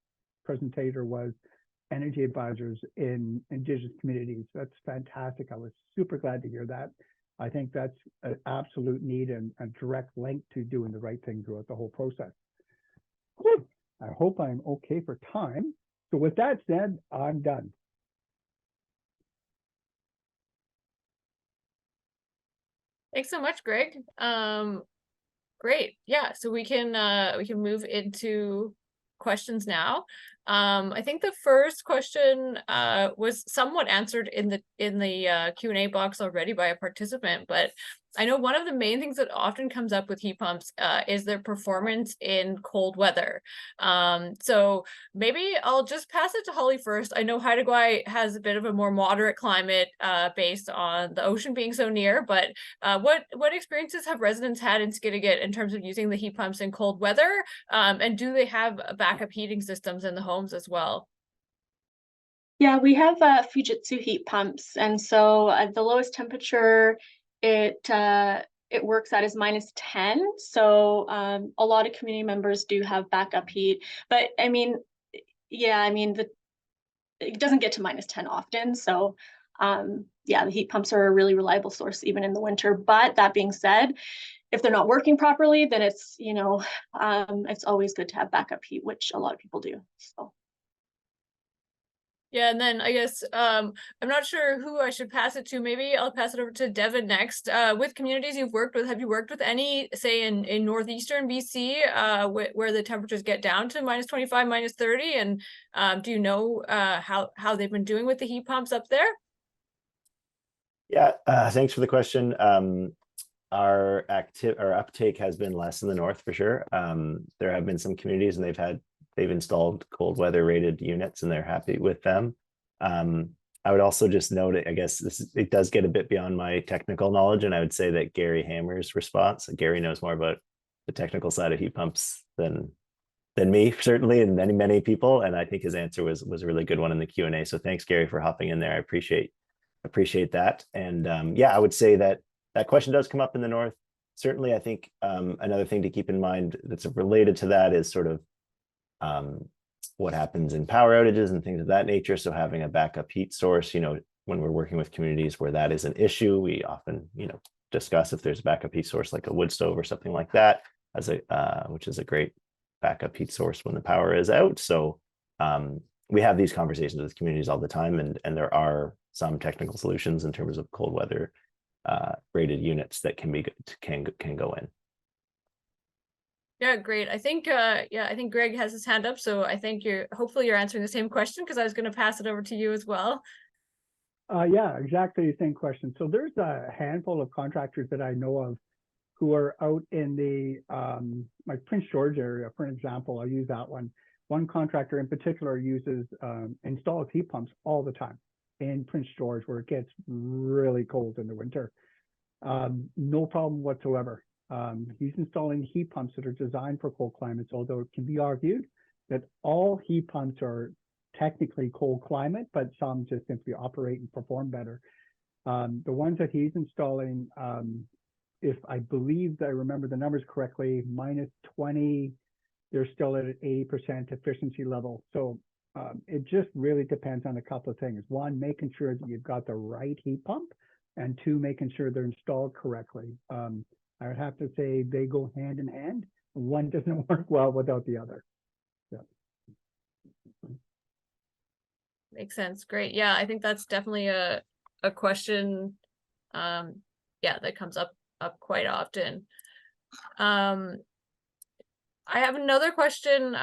S4: presenter was energy advisors in Indigenous communities. That's fantastic. I was super glad to hear that. I think that's an absolute need and a direct link to doing the right thing throughout the whole process. Whew. I hope I'm okay for time. So with that said, I'm done.
S1: Thanks so much, Greg. Great. Yeah, so we can move into questions now. I think the first question was somewhat answered in the Q&A box already by a participant, but I know one of the main things that often comes up with heat pumps is their performance in cold weather. So maybe I'll just pass it to Holly first. I know Haida Gwaii has a bit of a more moderate climate based on the ocean being so near, but what experiences have residents had in Skidegate in terms of using the heat pumps in cold weather? And do they have backup heating systems in the homes as well?
S2: Yeah, we have Fujitsu heat pumps, and so at the lowest temperature, it it works at is -10. So a lot of community members do have backup heat, but I mean, yeah, I mean, it doesn't get to -10 often. So yeah, the heat pumps are a really reliable source even in the winter. But that being said, if they're not working properly, then it's, you know, it's always good to have backup heat, which a lot of people do. So.
S1: Yeah, and then I guess I'm not sure who I should pass it to. Maybe I'll pass it over to Devon next. With communities you've worked with, have you worked with any, say in northeastern BC, where the temperatures get down to -25, -30? And do you know how they've been doing with the heat pumps up there?
S3: Yeah, thanks for the question. Our uptake has been less in the north for sure. There have been some communities and they've installed cold weather rated units and they're happy with them. I would also just note it, I guess it does get a bit beyond my technical knowledge, and I would say that Gary Hammer's response, Gary knows more about the technical side of heat pumps than me, certainly, and many people, and I think his answer was a really good one in the Q&A. So thanks, Gary, for hopping in there. I appreciate that. And yeah, I would say that question does come up in the north. Certainly, I think another thing to keep in mind that's related to that is sort of what happens in power outages and things of that nature. So having a backup heat source, you know, when we're working with communities where that is an issue, we often, you know, discuss if there's a backup heat source like a wood stove or something like that, as which is a great backup heat source when the power is out. So we have these conversations with communities all the time, and there are some technical solutions in terms of cold weather rated units that can go in.
S1: Yeah, great. I think I think Greg has his hand up, so I think hopefully you're answering the same question, because I was going to pass it over to you as well.
S4: Yeah, exactly the same question. So there's a handful of contractors that I know of who are out in the like Prince George area, for an example. I'll use that one. One contractor in particular installs heat pumps all the time in Prince George, where it gets really cold in the winter. No problem whatsoever. He's installing heat pumps that are designed for cold climates, although it can be argued that all heat pumps are technically cold climate, but some just simply operate and perform better. The ones that he's installing, if I believe that I remember the numbers correctly, -20, they're still at an 80% efficiency level. So it just really depends on a couple of things. One, making sure that you've got the right heat pump, and two, making sure they're installed correctly. I would have to say they go hand in hand. One doesn't work well without the other. Yeah.
S1: Makes sense. Great. Yeah, I think that's definitely a question yeah, that comes up quite often. I have another question.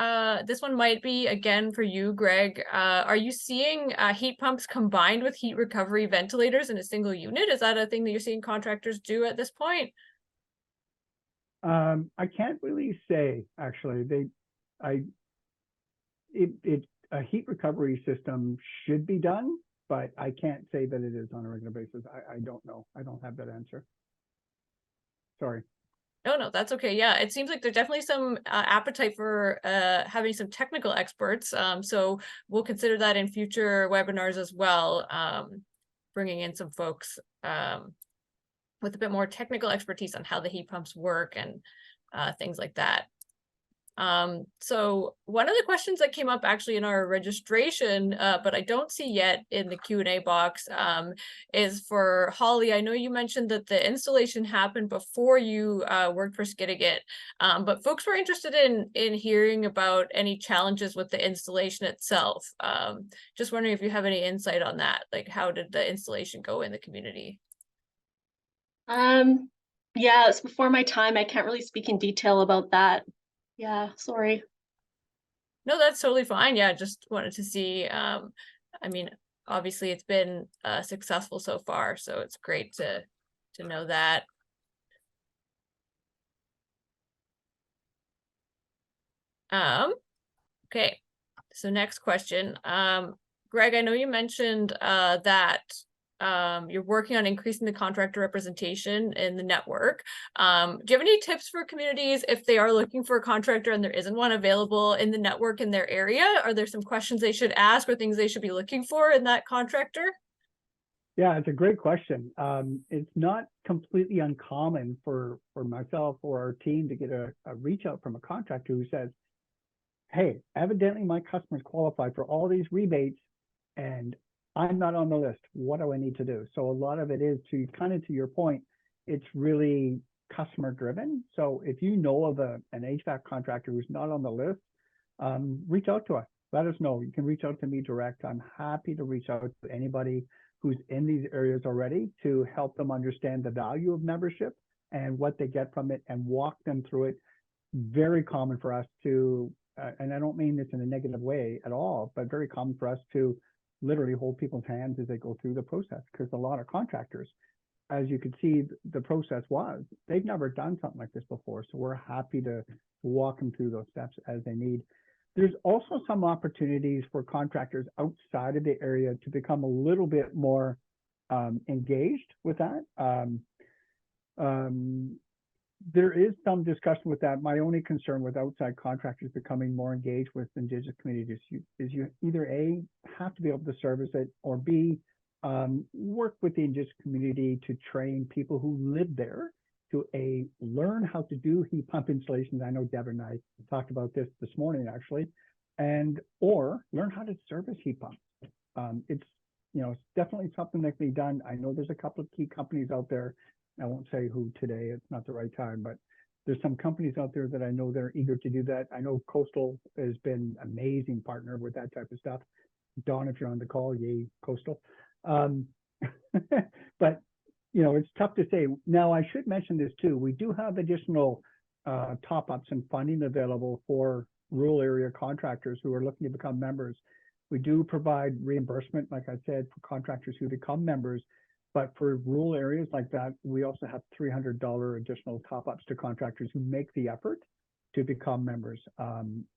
S1: This one might be again for you, Greg. Are you seeing heat pumps combined with heat recovery ventilators in a single unit? Is that a thing that you're seeing contractors do at this point?
S4: I can't really say, actually. A heat recovery system should be done, but I can't say that it is on a regular basis. I don't know. I don't have that answer. Sorry.
S1: No, that's okay. Yeah, it seems like there's definitely some appetite for having some technical experts. So we'll consider that in future webinars as well, bringing in some folks with a bit more technical expertise on how the heat pumps work and things like that. So one of the questions that came up actually in our registration, but I don't see yet in the Q&A box, is for Holly. I know you mentioned that the installation happened before you worked for Skidegate, but folks were interested in hearing about any challenges with the installation itself. Just wondering if you have any insight on that, like how did the installation go in the community?
S2: Yeah, it's before my time. I can't really speak in detail about that. Yeah, sorry.
S1: No, that's totally fine. Yeah, just wanted to see. I mean, obviously it's been successful so far, so it's great to know that. Okay, so next question. Greg, I know you mentioned that you're working on increasing the contractor representation in the network. Do you have any tips for communities if they are looking for a contractor and there isn't one available in the network in their area? Are there some questions they should ask or things they should be looking for in that contractor?
S4: Yeah, it's a great question. It's not completely uncommon for myself or our team to get a reach out from a contractor who says, hey, evidently my customers qualify for all these rebates and I'm not on the list. What do I need to do? So a lot of it is to your point, it's really customer driven. So if you know of an HVAC contractor who's not on the list, reach out to us. Let us know. You can reach out to me direct. I'm happy to reach out to anybody who's in these areas already to help them understand the value of membership and what they get from it and walk them through it. Very common for us to, and I don't mean this in a negative way at all, but very common for us to literally hold people's hands as they go through the process, because a lot of contractors, as you could see, the process was, they've never done something like this before. So we're happy to walk them through those steps as they need. There's also some opportunities for contractors outside of the area to become a little bit more engaged with that. There is some discussion with that. My only concern with outside contractors becoming more engaged with Indigenous communities is you either A, have to be able to service it, or B, work with the Indigenous community to train people who live there to learn how to do heat pump installations. I know Devon and I talked about this morning actually, or learn how to service heat pumps. It's definitely something that can be done. I know there's a couple of key companies out there. I won't say who today, it's not the right time, but there's some companies out there that I know they're eager to do that. I know Coastal has been an amazing partner with that type of stuff. Dawn, if you're on the call, yay, Coastal. But it's tough to say. Now, I should mention this too. We do have additional top-ups and funding available for rural area contractors who are looking to become members. We do provide reimbursement, like I said, for contractors who become members. But for rural areas like that, we also have $300 additional top-ups to contractors who make the effort to become members,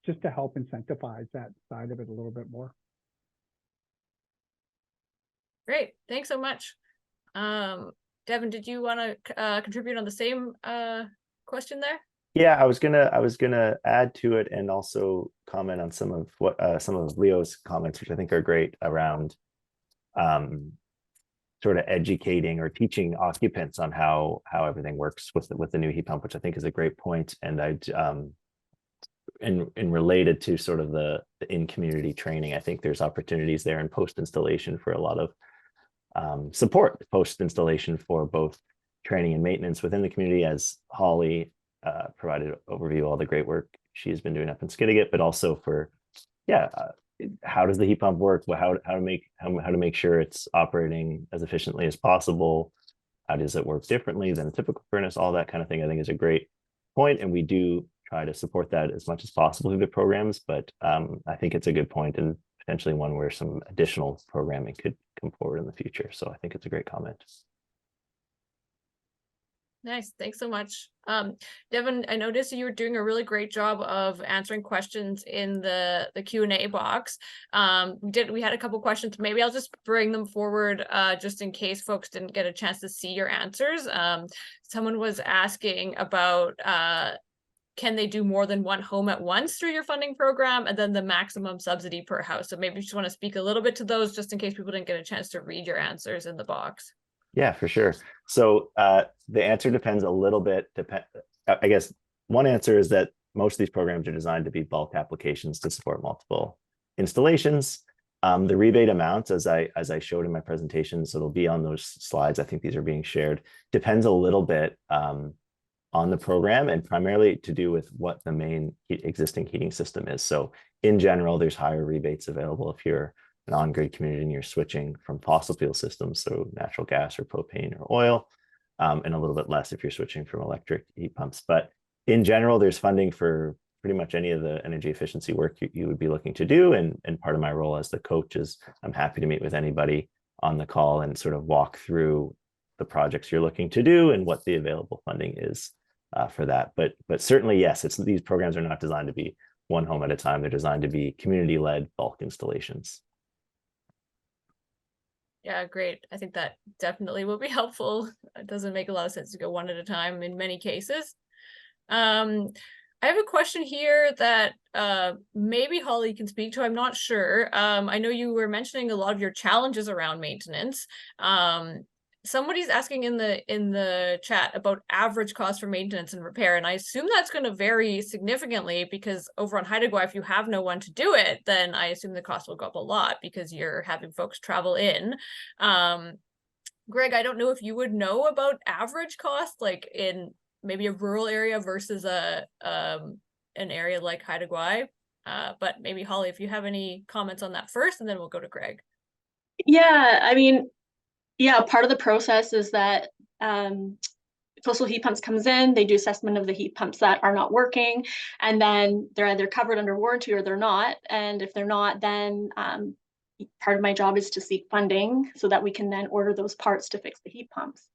S4: just to help incentivize that side of it a little bit more.
S1: Great, thanks so much. Devon, did you want to contribute on the same question there?
S3: Yeah, I was gonna add to it and also comment on some of Leo's comments, which I think are great around sort of educating or teaching occupants on how everything works with the new heat pump, which I think is a great point. And and related to sort of the in-community training, I think there's opportunities there in post-installation for a lot of support post-installation for both training and maintenance within the community, as Holly provided an overview of all the great work she's been doing up in Skidegate, but also for, how does the heat pump work? How to make sure it's operating as efficiently as possible? How does it work differently than a typical furnace? All that kind of thing, I think, is a great point, and we do try to support that as much as possible through the programs. But I think it's a good point and potentially one where some additional programming could come forward in the future. So I think it's a great comment.
S1: Nice, thanks so much. Devon, I noticed you were doing a really great job of answering questions in the Q&A box. We had a couple questions. Maybe I'll just bring them forward just in case folks didn't get a chance to see your answers. Someone was asking about can they do more than one home at once through your funding program, and then the maximum subsidy per house. So maybe you just want to speak a little bit to those just in case people didn't get a chance to read your answers in the box.
S3: Yeah, for sure. So the answer depends a little bit. I guess one answer is that most of these programs are designed to be bulk applications to support multiple installations. The rebate amounts, as I showed in my presentation, so they'll be on those slides. I think these are being shared. Depends a little bit on the program, and primarily to do with what the main existing heating system is. So in general, there's higher rebates available if you're an on-grid community and you're switching from fossil fuel systems, so natural gas or propane or oil, and a little bit less if you're switching from electric heat pumps. But in general, there's funding for pretty much any of the energy efficiency work you would be looking to do. And part of my role as the coach is I'm happy to meet with anybody on the call and sort of walk through the projects you're looking to do and what the available funding is for that. But certainly, yes, these programs are not designed to be one home at a time. They're designed to be community-led bulk installations.
S1: Yeah, great. I think that definitely will be helpful. It doesn't make a lot of sense to go one at a time in many cases. I have a question here that maybe Holly can speak to. I'm not sure. I know you were mentioning a lot of your challenges around maintenance. Somebody's asking in the chat about average cost for maintenance and repair, and I assume that's going to vary significantly because over on Haida Gwaii, if you have no one to do it, then I assume the cost will go up a lot because you're having folks travel in. Greg, I don't know if you would know about average cost, like in maybe a rural area versus an area like Haida Gwaii. But maybe Holly, if you have any comments on that first, and then we'll go to Greg.
S2: Yeah, I mean, yeah, part of the process is that coastal heat pumps comes in, they do assessment of the heat pumps that are not working, and then they're either covered under warranty or they're not. And if they're not, then part of my job is to seek funding so that we can then order those parts to fix the heat pumps.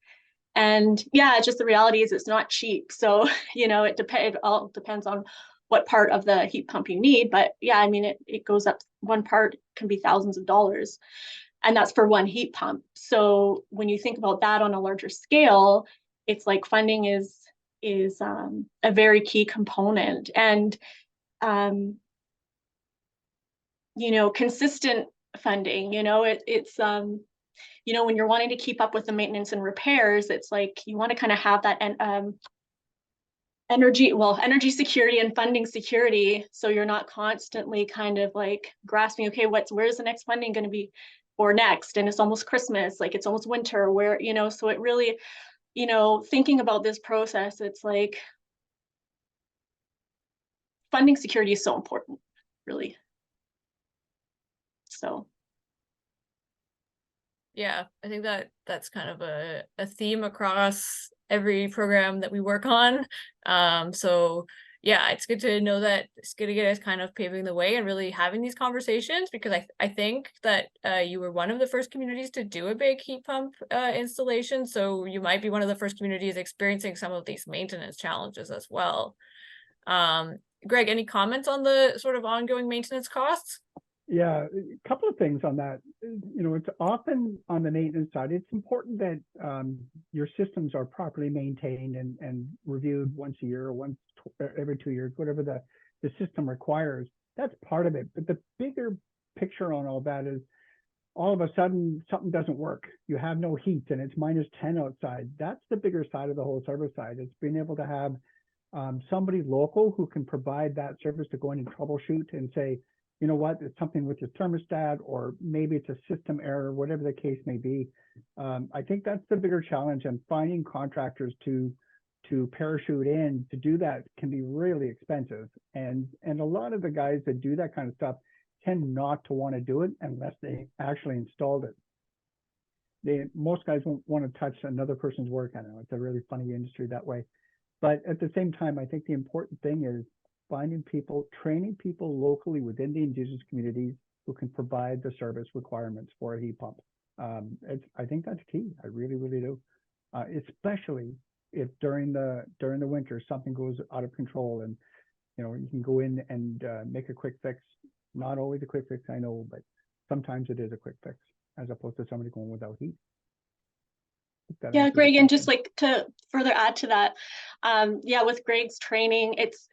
S2: And yeah, just the reality is it's not cheap. So, you know, it all depends on what part of the heat pump you need. But yeah, I mean, it goes up, one part can be thousands of dollars. And that's for one heat pump. So when you think about that on a larger scale, it's like funding is a very key component. And you know, consistent funding, you know, it's you know, when you're wanting to keep up with the maintenance and repairs, it's like you want to kind of have that energy security and funding security, so you're not constantly kind of like grasping, okay, where's the next funding going to be for next, and it's almost Christmas, like it's almost winter, where, you know, so it really, you know, thinking about this process, it's like funding security is so important, really. So
S1: Yeah, I think that's kind of a theme across every program that we work on. So yeah, it's good to know that Skidegate is kind of paving the way and really having these conversations, because I think that you were one of the first communities to do a big heat pump installation. So you might be one of the first communities experiencing some of these maintenance challenges as well. Greg, any comments on the sort of ongoing maintenance costs?
S4: Yeah, a couple of things on that. You know, it's often on the maintenance side, it's important that your systems are properly maintained and reviewed once a year or every 2 years, whatever the system requires. That's part of it. But the bigger picture on all that is all of a sudden something doesn't work. You have no heat and it's -10 outside. That's the bigger side of the whole service side. It's being able to have somebody local who can provide that service to go in and troubleshoot and say, you know what, it's something with your thermostat, or maybe it's a system error, whatever the case may be. I think that's the bigger challenge, and finding contractors to parachute in to do that can be really expensive. And a lot of the guys that do that kind of stuff tend not to want to do it unless they actually installed it. Most guys won't want to touch another person's work. I know it's a really funny industry that way. But at the same time, I think the important thing is finding people, training people locally within the Indigenous communities who can provide the service requirements for a heat pump. I think that's key. I really, really do. Especially if during the winter something goes out of control, and you know, you can go in and make a quick fix. Not always a quick fix, I know, but sometimes it is a quick fix as opposed to somebody going without heat.
S2: Yeah, Greg, and just like to further add to that, yeah, with Greg's training, it's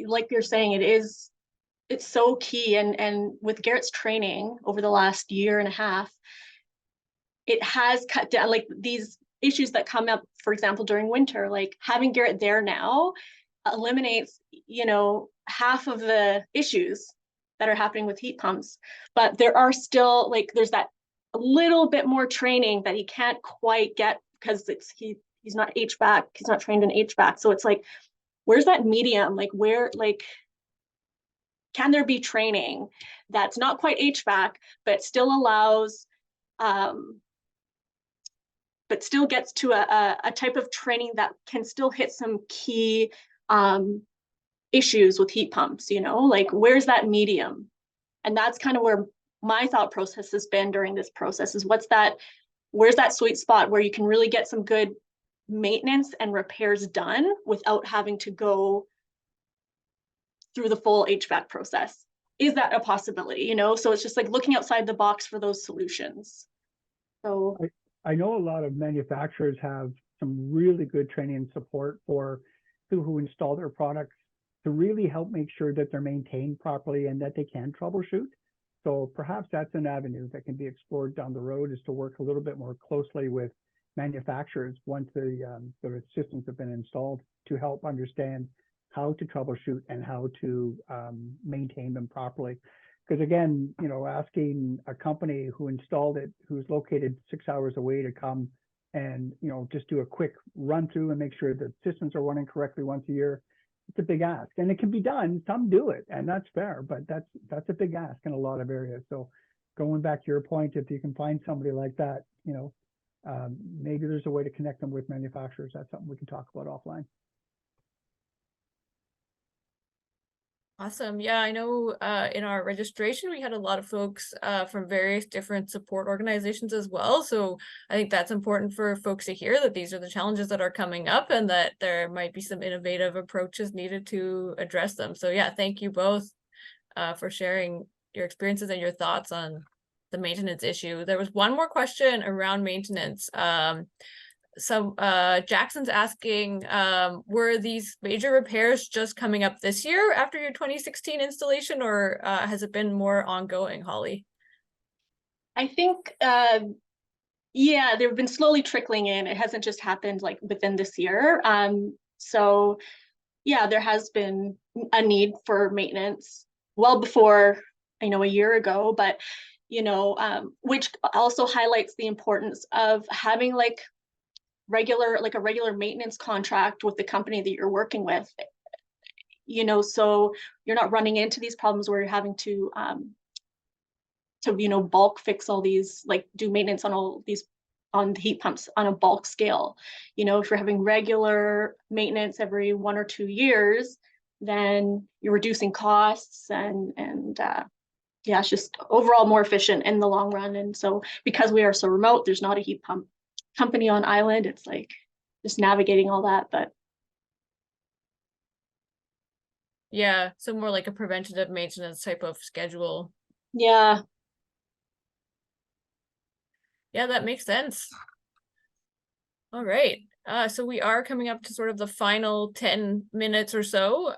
S2: like you're saying, it's so key, and with Garrett's training over the last year and a half, it has cut down like these issues that come up, for example, during winter. Like having Garrett there now eliminates, you know, half of the issues that are happening with heat pumps, but there are still, like, there's that a little bit more training that he can't quite get because he's not HVAC, he's not trained in HVAC. So it's like, where's that medium? Like, where, like, can there be training that's not quite HVAC, but still allows, but still gets to a type of training that can still hit some key issues with heat pumps, you know, like, where's that medium? And that's kind of where my thought process has been during this process, is where's that sweet spot where you can really get some good maintenance and repairs done without having to go through the full HVAC process? Is that a possibility, you know? So it's just like looking outside the box for those solutions. So
S4: I know a lot of manufacturers have some really good training and support for people who install their products to really help make sure that they're maintained properly and that they can troubleshoot. So perhaps that's an avenue that can be explored down the road, is to work a little bit more closely with manufacturers once the systems have been installed, to help understand how to troubleshoot and how to maintain them properly. Because again, you know, asking a company who installed it, who's located 6 hours away, to come and, you know, just do a quick run through and make sure that systems are running correctly once a year, it's a big ask. And it can be done. Some do it, and that's fair, but that's a big ask in a lot of areas. So going back to your point, if you can find somebody like that, you know, maybe there's a way to connect them with manufacturers. That's something we can talk about offline.
S1: Awesome. Yeah, I know in our registration, we had a lot of folks from various different support organizations as well. So I think that's important for folks to hear, that these are the challenges that are coming up and that there might be some innovative approaches needed to address them. So yeah, thank you both for sharing your experiences and your thoughts on the maintenance issue. There was one more question around maintenance. So Jackson's asking, were these major repairs just coming up this year after your 2016 installation, or has it been more ongoing, Holly?
S2: I think, yeah, they've been slowly trickling in. It hasn't just happened like within this year. So yeah, there has been a need for maintenance well before, I know, a year ago, but, you know, which also highlights the importance of having like a regular maintenance contract with the company that you're working with, you know, so you're not running into these problems where you're having to you know, bulk fix all these, like do maintenance on all these, on the heat pumps on a bulk scale. You know, if you're having regular maintenance every 1 or 2 years, then you're reducing costs and yeah, it's just overall more efficient in the long run. And so because we are so remote, there's not a heat pump company on island, it's like just navigating all that. But
S1: Yeah, so more like a preventative maintenance type of schedule.
S2: yeah,
S1: That makes sense. All right. So we are coming up to sort of the final 10 minutes or so.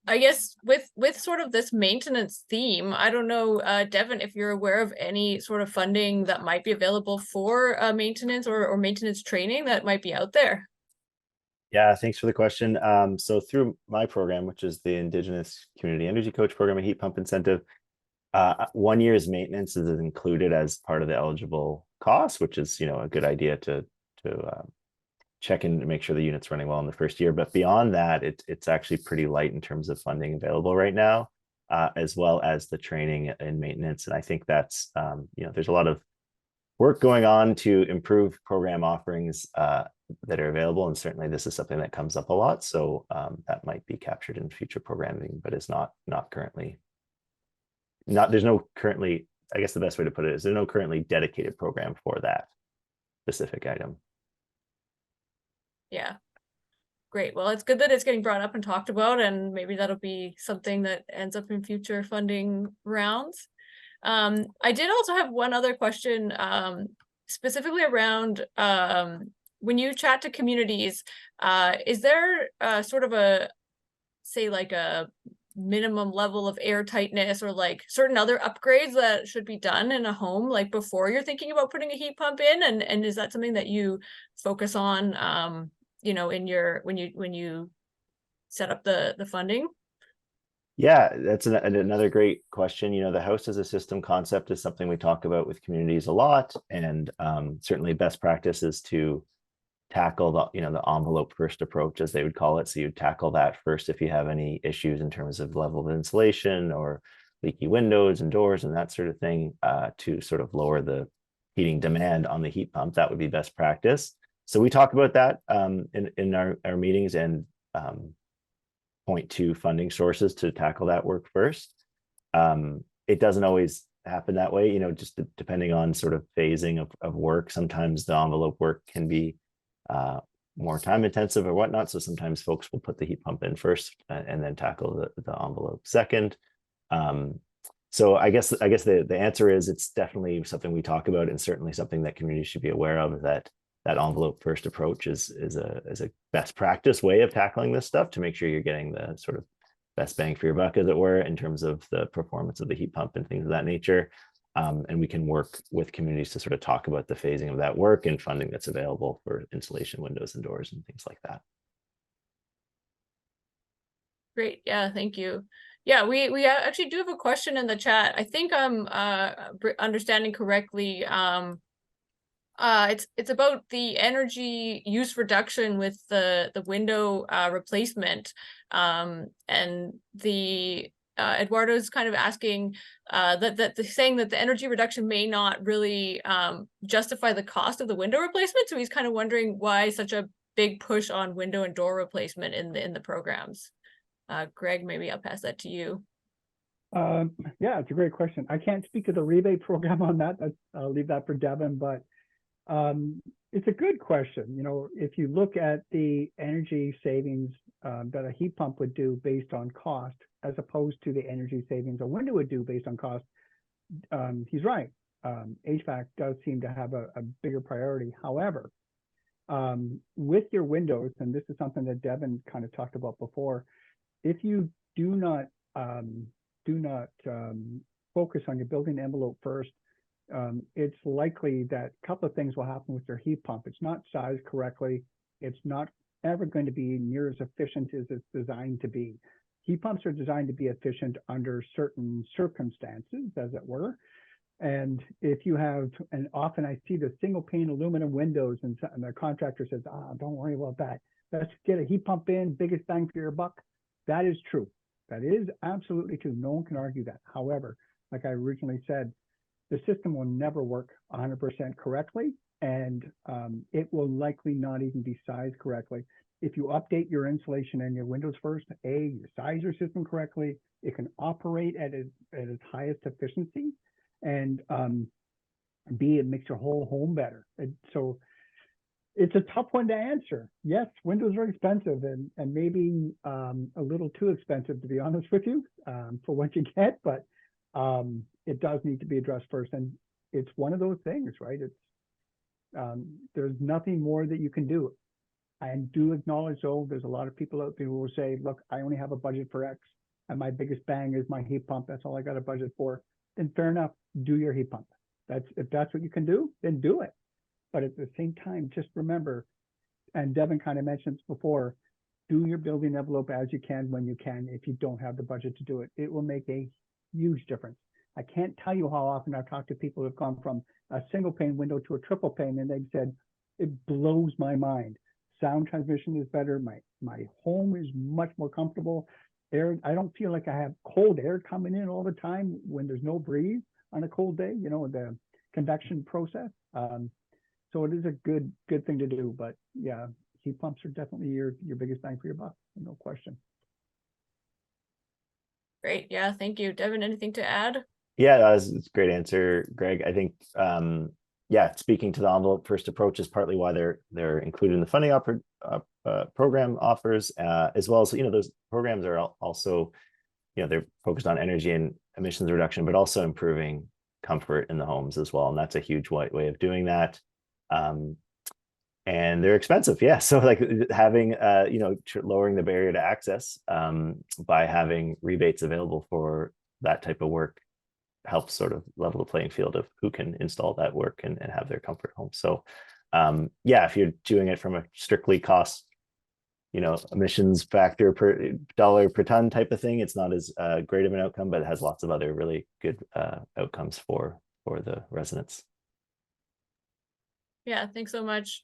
S1: I guess with sort of this maintenance theme, I don't know, Devon, if you're aware of any sort of funding that might be available for maintenance or maintenance training that might be out there.
S3: Yeah, thanks for the question. So through my program, which is the Indigenous Community Energy Coach Program and Heat Pump Incentive, 1 year's maintenance is included as part of the eligible cost, which is, you know, a good idea to check in to make sure the unit's running well in the first year. But beyond that, it's actually pretty light in terms of funding available right now, as well as the training and maintenance. And I think that's, you know, there's a lot of work going on to improve program offerings that are available. And certainly this is something that comes up a lot. So that might be captured in future programming, but is not currently, there's no currently, I guess the best way to put it is there's no currently dedicated program for that specific item.
S1: Yeah. Great. Well, it's good that it's getting brought up and talked about, and maybe that'll be something that ends up in future funding rounds. I did also have one other question, specifically around when you chat to communities, is there sort of a, say, like a minimum level of air tightness or like certain other upgrades that should be done in a home, like before you're thinking about putting a heat pump in? And is that something that you focus on, you know, in your, when you set up the funding?
S3: Yeah, that's another great question. You know, the house as a system concept is something we talk about with communities a lot, and certainly best practice is to tackle the, you know, the envelope first approach, as they would call it. So you tackle that first if you have any issues in terms of level of insulation or leaky windows and doors and that sort of thing, to sort of lower the heating demand on the heat pump. That would be best practice. So we talk about that in our meetings, and point to funding sources to tackle that work first. It doesn't always happen that way, you know, just depending on sort of phasing of work. Sometimes the envelope work can be more time intensive or whatnot. So sometimes folks will put the heat pump in first and then tackle the envelope second. So I guess the answer is it's definitely something we talk about, and certainly something that communities should be aware of, that that envelope first approach is a best practice way of tackling this stuff to make sure you're getting the sort of best bang for your buck, as it were, in terms of the performance of the heat pump and things of that nature. And we can work with communities to sort of talk about the phasing of that work and funding that's available for insulation windows and doors and things like that.
S1: Great. Yeah, thank you. Yeah, we actually do have a question in the chat. I think I'm understanding correctly. It's about the energy use reduction with the window replacement. And the Eduardo's kind of asking saying that the energy reduction may not really justify the cost of the window replacement. So he's kind of wondering why such a big push on window and door replacement in the programs. Greg, maybe I'll pass that to you.
S4: Yeah, it's a great question. I can't speak to the rebate program on that. I'll leave that for Devon, but it's a good question. You know, if you look at the energy savings that a heat pump would do based on cost, as opposed to the energy savings a window would do based on cost, he's right. HVAC does seem to have a bigger priority. However, with your windows, and this is something that Devon kind of talked about before, if you do not focus on your building envelope first, it's likely that a couple of things will happen with your heat pump. It's not sized correctly. It's not ever going to be near as efficient as it's designed to be. Heat pumps are designed to be efficient under certain circumstances, as it were. And if you have, and often I see the single pane aluminum windows, and the contractor says, don't worry about that. Let's get a heat pump in, biggest bang for your buck. That is true. That is absolutely true. No one can argue that. However, like I originally said, the system will never work 100% correctly, and it will likely not even be sized correctly. If you update your insulation and your windows first, A, you size your system correctly, it can operate at its highest efficiency, and B, it makes your whole home better. So it's a tough one to answer. Yes, windows are expensive, and maybe a little too expensive, to be honest with you, for what you get, but it does need to be addressed first. And it's one of those things, right? It's there's nothing more that you can do. I do acknowledge, though, there's a lot of people out there who will say, look, I only have a budget for X, and my biggest bang is my heat pump. That's all I got a budget for. Then fair enough, do your heat pump. If that's what you can do, then do it. But at the same time, just remember, and Devon kind of mentioned this before, do your building envelope as you can when you can. If you don't have the budget to do it, it will make a huge difference. I can't tell you how often I've talked to people who've gone from a single pane window to a triple pane, and they've said, it blows my mind. Sound transmission is better. My home is much more comfortable. I don't feel like I have cold air coming in all the time when there's no breeze on a cold day, you know, the convection process. So it is a good thing to do. But yeah, heat pumps are definitely your biggest bang for your buck, no question.
S1: Great. Yeah, thank you. Devon, anything to add?
S3: Yeah, that was a great answer, Greg. I think, yeah, speaking to the envelope first approach is partly why they're included in the funding program offers, as well as, you know, those programs are also, you know, they're focused on energy and emissions reduction, but also improving comfort in the homes as well. And that's a huge way of doing that. And they're expensive. Yeah. So like having, you know, lowering the barrier to access by having rebates available for that type of work helps sort of level the playing field of who can install that work and have their comfort home. So yeah, if you're doing it from a strictly cost, you know, emissions factor per dollar per ton type of thing, it's not as great of an outcome, but it has lots of other really good outcomes for the residents.
S1: Yeah, thanks so much.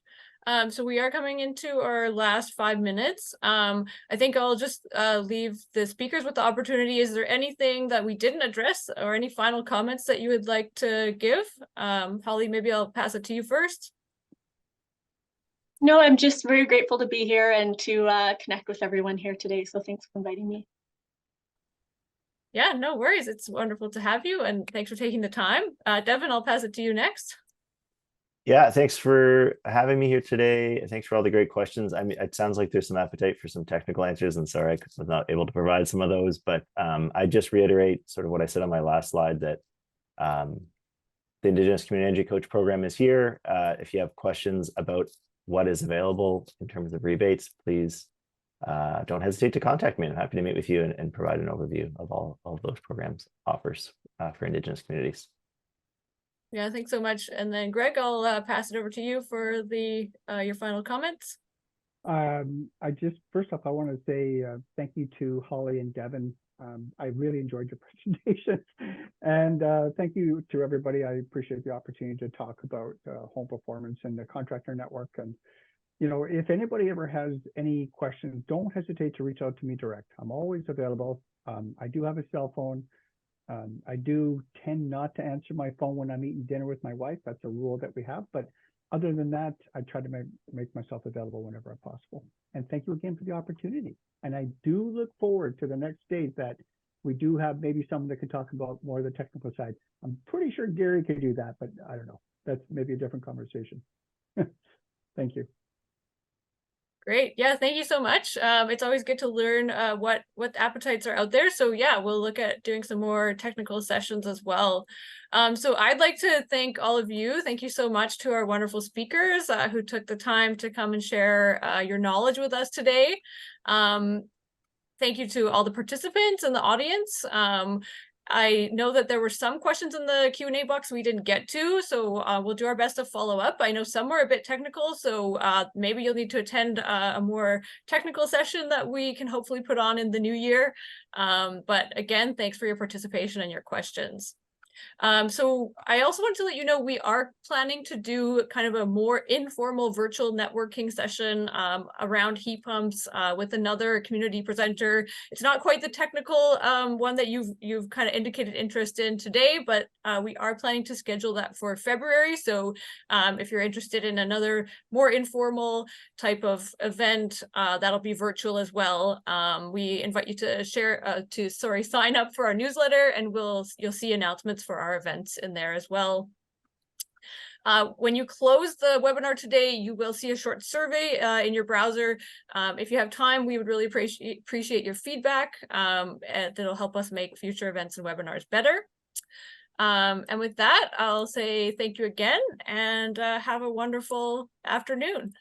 S1: So we are coming into our last 5 minutes. I think I'll just leave the speakers with the opportunity. Is there anything that we didn't address or any final comments that you would like to give? Holly, maybe I'll pass it to you first.
S2: No, I'm just very grateful to be here and to connect with everyone here today. So thanks for inviting me.
S1: Yeah, no worries. It's wonderful to have you, and thanks for taking the time. Devon, I'll pass it to you next.
S3: Yeah, thanks for having me here today. Thanks for all the great questions. I mean, it sounds like there's some appetite for some technical answers, and sorry I was not able to provide some of those, but I just reiterate sort of what I said on my last slide, that the Indigenous Community Energy Coach program is here. If you have questions about what is available in terms of rebates, please don't hesitate to contact me. I'm happy to meet with you and provide an overview of all of those programs offers for Indigenous communities.
S1: Yeah, thanks so much. And then Greg, I'll pass it over to you for the your final comments.
S4: First off, I want to say thank you to Holly and Devon. I really enjoyed your presentation, and thank you to everybody. I appreciate the opportunity to talk about home performance and the contractor network. And you know, if anybody ever has any questions, don't hesitate to reach out to me direct. I'm always available. I do have a cell phone. I do tend not to answer my phone when I'm eating dinner with my wife. That's a rule that we have. But other than that, I try to make myself available whenever possible. And thank you again for the opportunity. And I do look forward to the next days that we do have maybe someone that can talk about more of the technical side. I'm pretty sure Gary could do that, but I don't know. That's maybe a different conversation. Thank you.
S1: Great. Yeah, thank you so much. It's always good to learn what appetites are out there. So yeah, we'll look at doing some more technical sessions as well. So I'd like to thank all of you. Thank you so much to our wonderful speakers who took the time to come and share your knowledge with us today. Thank you to all the participants in the audience. I know that there were some questions in the Q&A box we didn't get to, so we'll do our best to follow up. I know some were a bit technical, so maybe you'll need to attend a more technical session that we can hopefully put on in the new year. But again, thanks for your participation and your questions. So I also want to let you know we are planning to do kind of a more informal virtual networking session around heat pumps with another community presenter. It's not quite the technical one that you've kind of indicated interest in today, but we are planning to schedule that for February. So if you're interested in another more informal type of event, that'll be virtual as well. We invite you to sign up for our newsletter, and you'll see announcements for our events in there as well. When you close the webinar today, you will see a short survey in your browser. If you have time, we would really appreciate your feedback. And that'll help us make future events and webinars better. And with that, I'll say thank you again and have a wonderful afternoon.